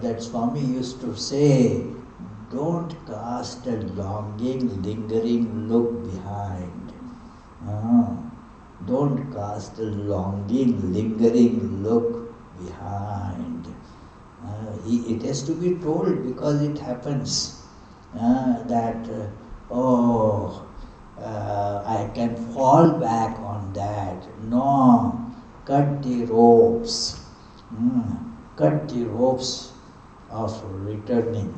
That Swami used to say, don't cast a longing, lingering look behind. Don't cast a longing, lingering look behind. It has to be told because it happens that, I can fall back on that. No, cut the ropes. Cut the ropes of returning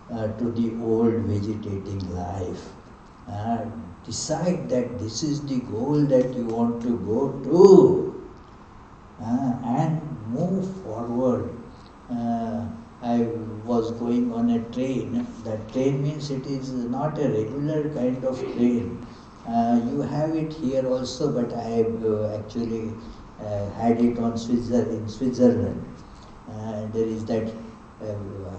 to the old vegetating life. Decide that this is the goal that you want to go to. and move forward. I was going on a train. That train means it is not a regular kind of train. You have it here also, but I actually had it on in Switzerland. There is that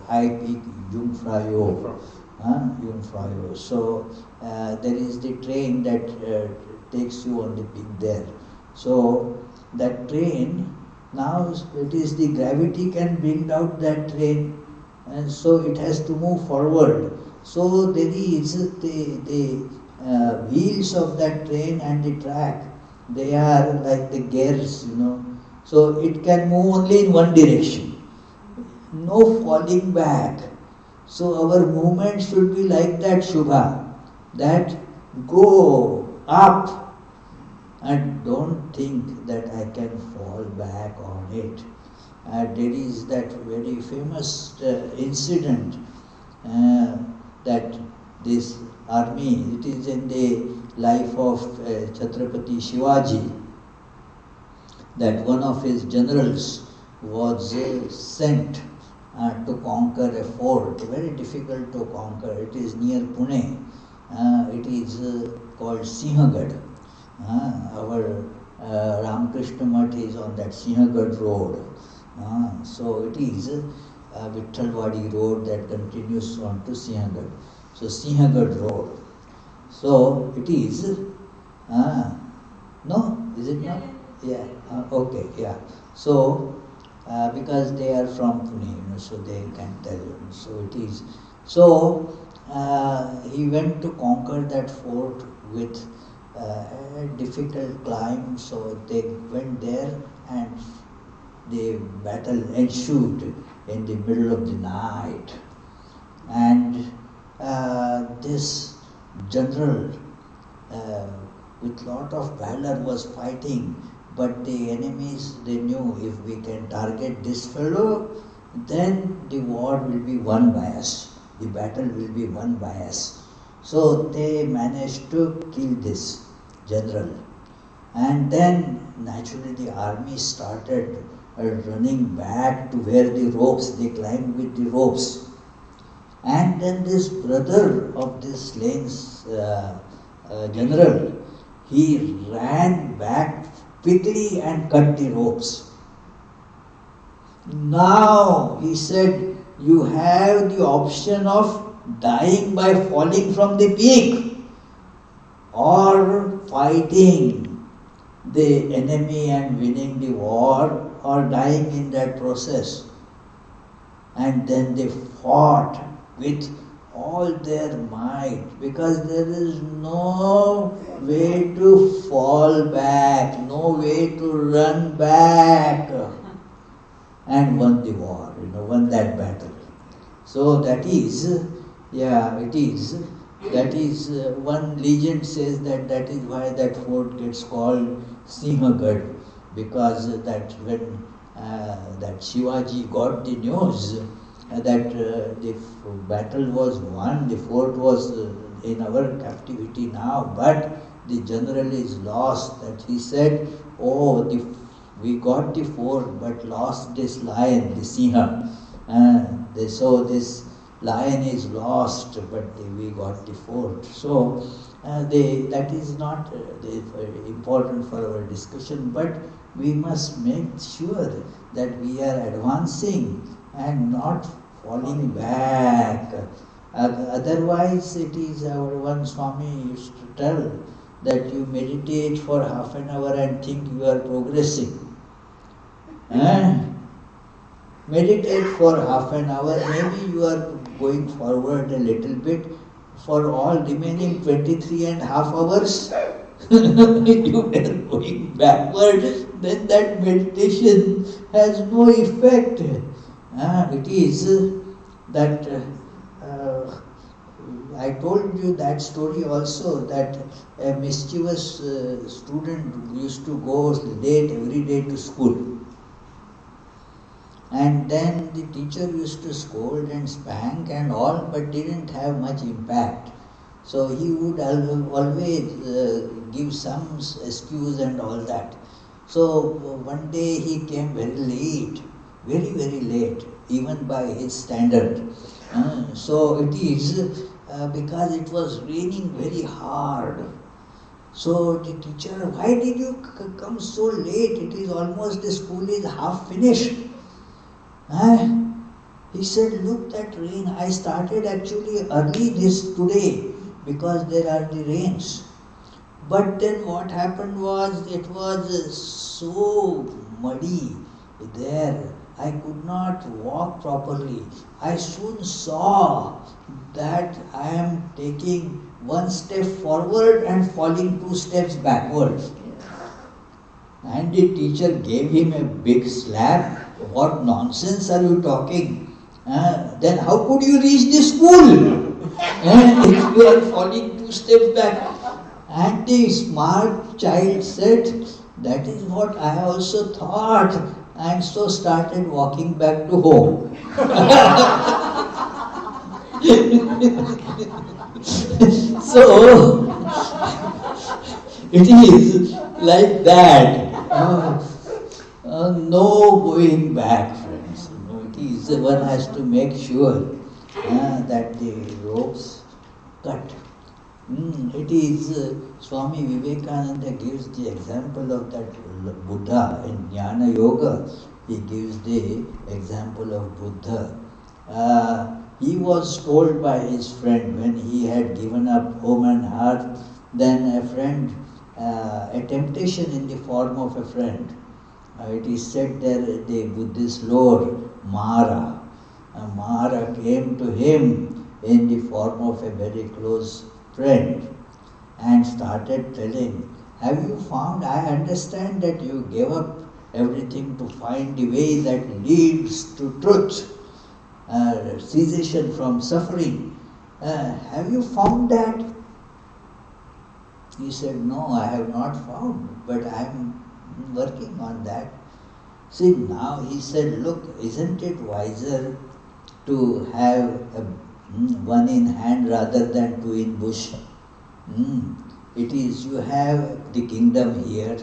high peak Jungfrau. Jungfrau. So there is the train that takes you on the peak there. So that train, now it is the gravity can bring out that train, and so it has to move forward. So there is the wheels of that train and the track, they are like the gears, so it can move only in one direction, no falling back. So our movement should be like that, Shubha, that go up and don't think that I can fall back on it. There is that very famous incident that this army, it is in the life of Chhatrapati Shivaji, that one of his generals was sent to conquer a fort, very difficult to conquer. It is near Pune. It is called Sinhagad. Our Ramakrishna Math is on that Sinhagad road. So it is Vittalwadi road that continues on to Sinhagad. So Sinhagad road. So it is, no? Is it not? Yeah. Okay, yeah. So, because they are from Pune, so they can tell you. So it is. So, he went to conquer that fort with a difficult climb. So they went there and the battle ensued in the middle of the night. And this general with lot of valor was fighting, but the enemies, they knew if we can target this fellow, then the war will be won by us, the battle will be won by us. So they managed to kill this general, and then naturally the army started running back to where the ropes, they climbed with the ropes. And then this brother of this slain general, he ran back quickly and cut the ropes. Now, he said, you have the option of dying by falling from the peak or fighting the enemy and winning the war or dying in that process. And then they fought with all their might, because there is no way to fall back, no way to run back, and won the war, won that battle. So that is, it is. That is, one legend says that is why that fort gets called Sinhagad, because that when that Shivaji got the news that the battle was won, the fort was in our captivity now, but the general is lost, that he said, we got the fort but lost this lion, the Sinha. So this lion is lost, but we got the fort. So that is not important for our discussion, but we must make sure that we are advancing and not falling back. Otherwise, it is our one Swami used to tell that you meditate for half an hour and think you are progressing. Meditate for half an hour, maybe you are going forward a little bit. For all remaining 23 and a half hours, you are going backward, then that meditation has no effect. It is that I told you that story also, that a mischievous student used to go late every day to school. And then the teacher used to scold and spank and all, but didn't have much impact. So he would always give some excuse and all that. So one day he came very late, very, very late, even by his standard. So it is because it was raining very hard. So the teacher, why did you come so late? It is almost, the school is half finished. He said, look that rain. I started actually early this today because there are the rains. But then what happened was, it was so muddy there. I could not walk properly. I soon saw that I am taking one step forward and falling 2 steps backwards. And the teacher gave him a big slap. What nonsense are you talking? Then how could you reach the school? If you are falling 2 steps back. And the smart child said, that is what I also thought, and so started walking back to home. So, it is like that. No going back, friends. It is, one has to make sure that the ropes cut. It is Swami Vivekananda gives the example of that Buddha in Jnana Yoga. He gives the example of Buddha. He was told by his friend when he had given up home and hearth, then a friend, a temptation in the form of a friend. It is said there the Buddhist lord Mara. Mara came to him in the form of a very close friend and started telling, have you found, I understand that you gave up everything to find the way that leads to truth, cessation from suffering. Have you found that? He said, no, I have not found, but I am working on that. See, now he said, look, isn't it wiser to have one in hand rather than two in bush? It is, you have the kingdom here,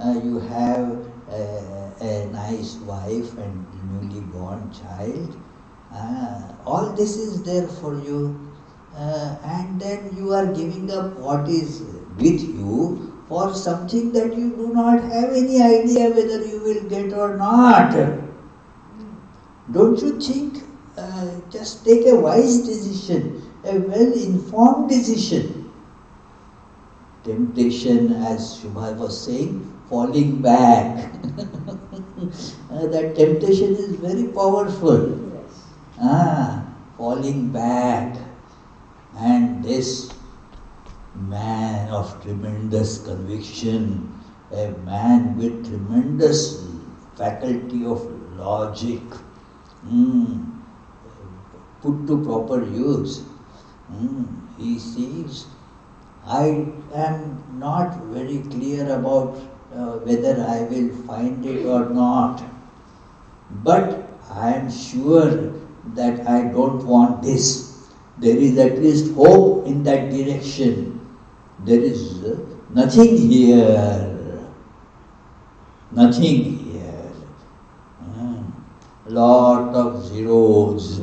you have a nice wife and newly born child, all this is there for you, and then you are giving up what is with you for something that you do not have any idea whether you will get or not. Don't you think? Just take a wise decision, a well-informed decision. Temptation, as Shubha was saying, falling back. That temptation is very powerful. Falling back. And this man of tremendous conviction, a man with tremendous faculty of logic, put to proper use, he says, I am not very clear about whether I will find it or not, but I am sure that I don't want this. There is at least hope in that direction. There is nothing here. Nothing here. Lot of zeros.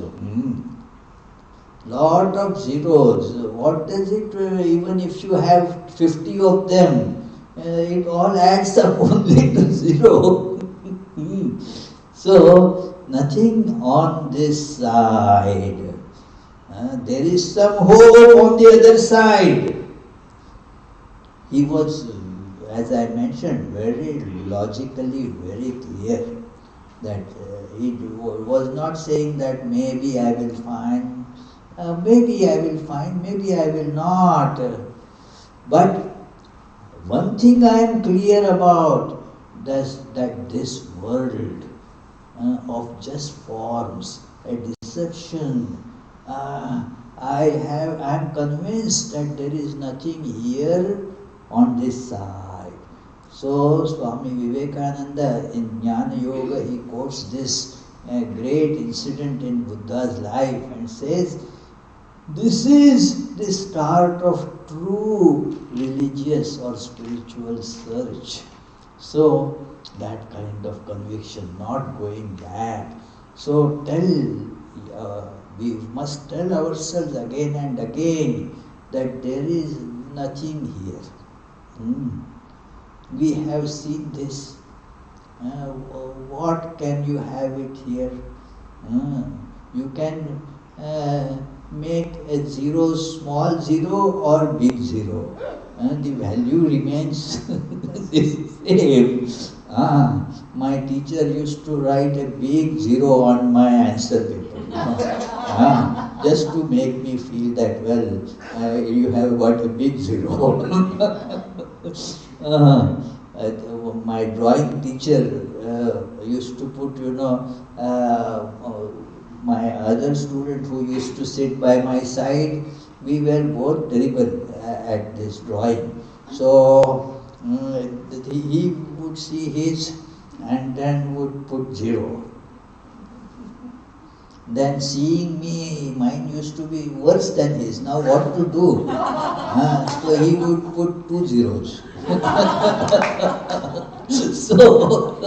Lot of zeros. What does it, even if you have 50 of them, it all adds up only to zero. So, nothing on this side. There is some hope on the other side. He was, as I mentioned, very logically very clear that he was not saying that maybe I will find, maybe I will not. But one thing I am clear about, that this world of just forms, a deception, I am convinced that there is nothing here on this side. So Swami Vivekananda in Jnana Yoga, he quotes this great incident in Buddha's life and says, this is the start of true religious or spiritual search. So that kind of conviction, not going back. So we must tell ourselves again and again that there is nothing here. We have seen this. What can you have it here? You can make a zero small zero or big zero. The value remains the same. My teacher used to write a big zero on my answer paper. Just to make me feel that, you have got a big zero. My drawing teacher used to put, my other student who used to sit by my side, we were both terrible at this drawing. So he would see his and then would put zero. Then seeing me, mine used to be worse than his. Now what to do? So he would put 2 zeros. So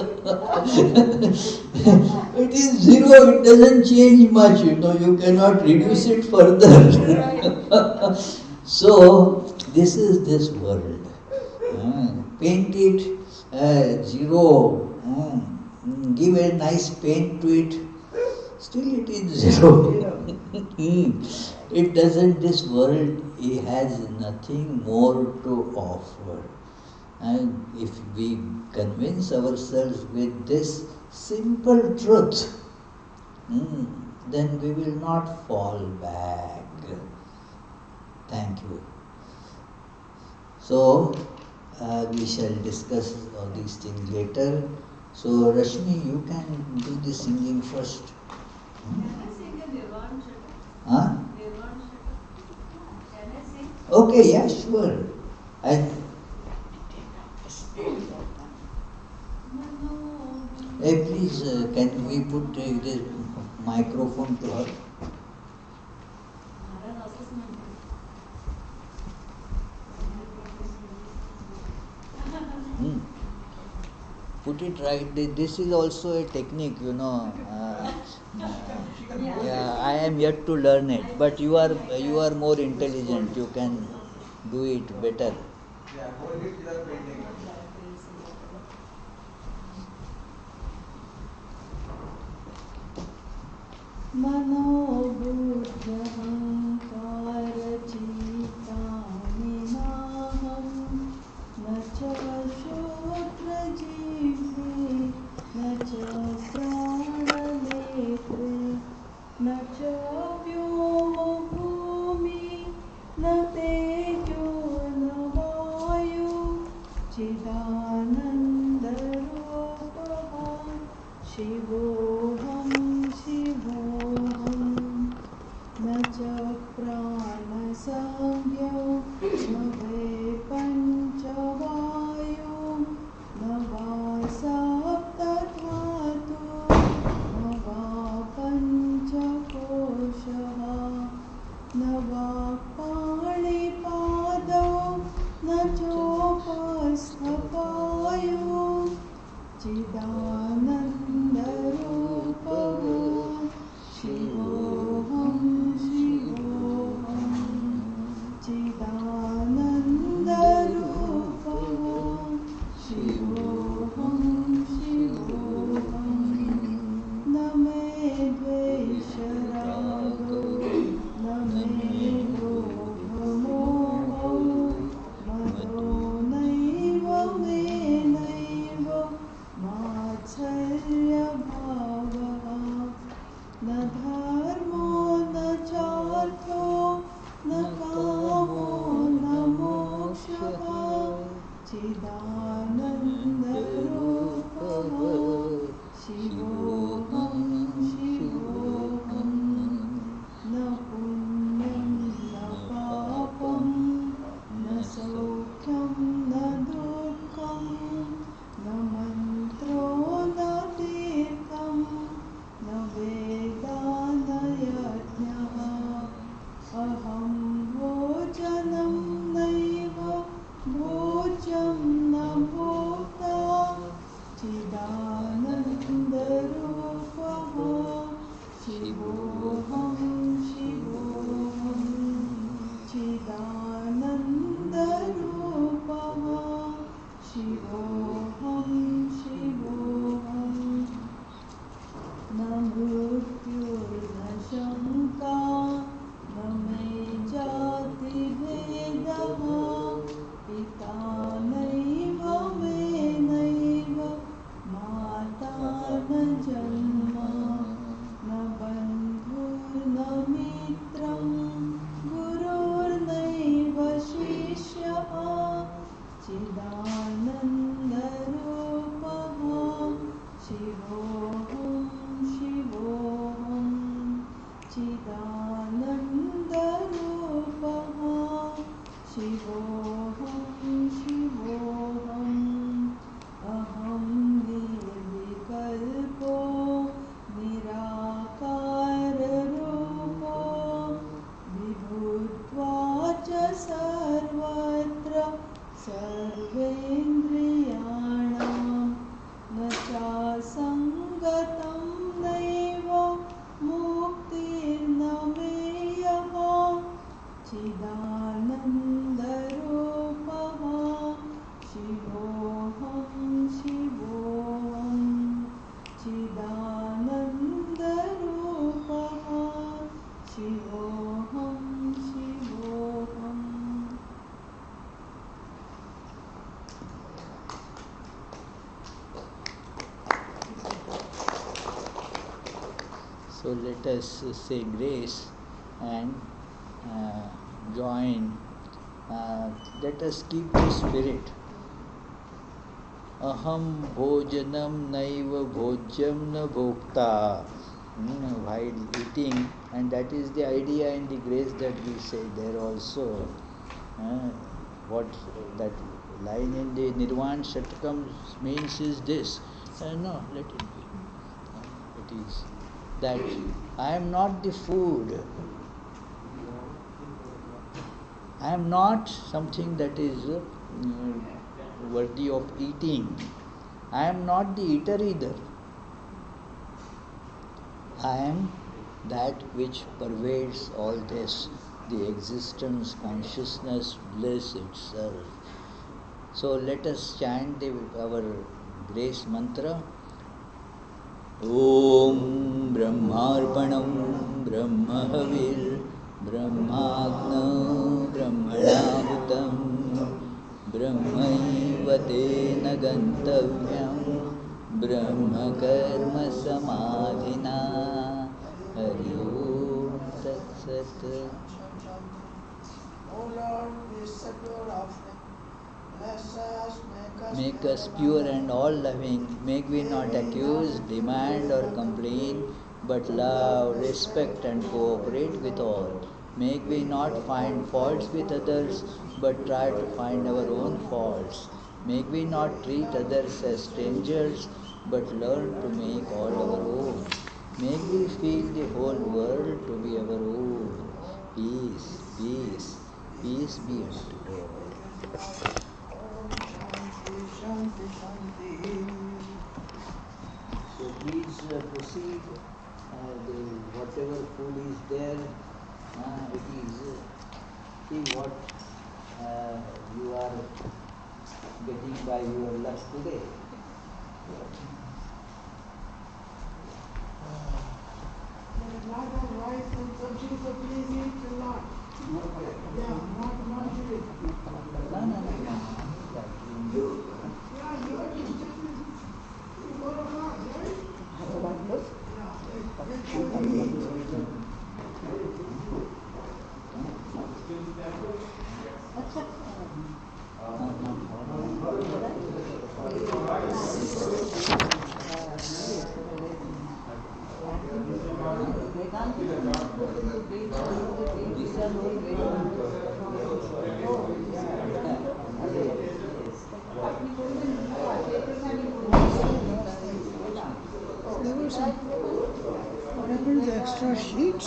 it is zero, it doesn't change much, you cannot reduce it further. So this is this world. Paint it zero, give a nice paint to it, still it is zero. It doesn't, this world, it has nothing more to offer. And if we convince ourselves with this simple truth, then we will not fall back. Thank you. So, we shall discuss all these things later. So, Rashmi, you can do the singing first. Can I sing a Nirvana Shaka? Huh? Nirvana Shaka? Can I sing? Okay, yeah, sure. Hey, please, can we put this microphone to her? Put it right. This is also a technique, Yeah, I am yet to learn it, but you are more intelligent. You can do it better. Yeah, hold it without bending. न च श्रोत्रजिह्वे न च प्राणनेत्रे न च व्योमभूमि न तेजो न वायु चिदानन्दरूपः शिवोऽहं शिवोऽहं न च प्राणसंज्ञो न वै पञ्चवायो न वा सप्तधातु न वा पञ्चकोशः न वा पाणिपादौ न चोपस्थपायो चिदानन्दरूपः शिवोऽहं शिवोऽहं चिदानन्दरूपः शिवोऽहं शिवोऽहं न मे द्वेषरागो न मे Shivoham, Shivoham. So let us say grace and join. Let us keep the spirit. Aham bhojanam naiva bhojyam na bhokta. While eating, and that is the idea in the grace that we say there also. What that line in the Nirvana Shatakam means is this. No, let it be. It is that I am not the food. I am not something that is worthy of eating. I am not the eater either. I am that which pervades all this, the existence, consciousness, bliss itself. So let us chant our grace mantra. Om Brahmarpanam Brahmahavir Brahmagna Brahmanahutam Brahmaivate Gantavyam Brahma Karma Samadhina Hari Om Tat Sat. O Lord, we accept your offering. Bless us, Make us pure and all loving. Make we not accuse, demand or complain, but love, respect and cooperate with all. Make we not find faults with others, but try to find our own faults. Make we not treat others as strangers, but learn to make all our own. Make we feel the whole world to be our own. Peace, peace, peace be unto God. Shanti, Shanti. So please proceed. Whatever food is there, it is see what you are getting by your luck today. Lot of rice and sabji, so please eat a lot. Yeah, not eat. No. Yeah, you are just you go to class, right? There were some, what happened to the extra sheets?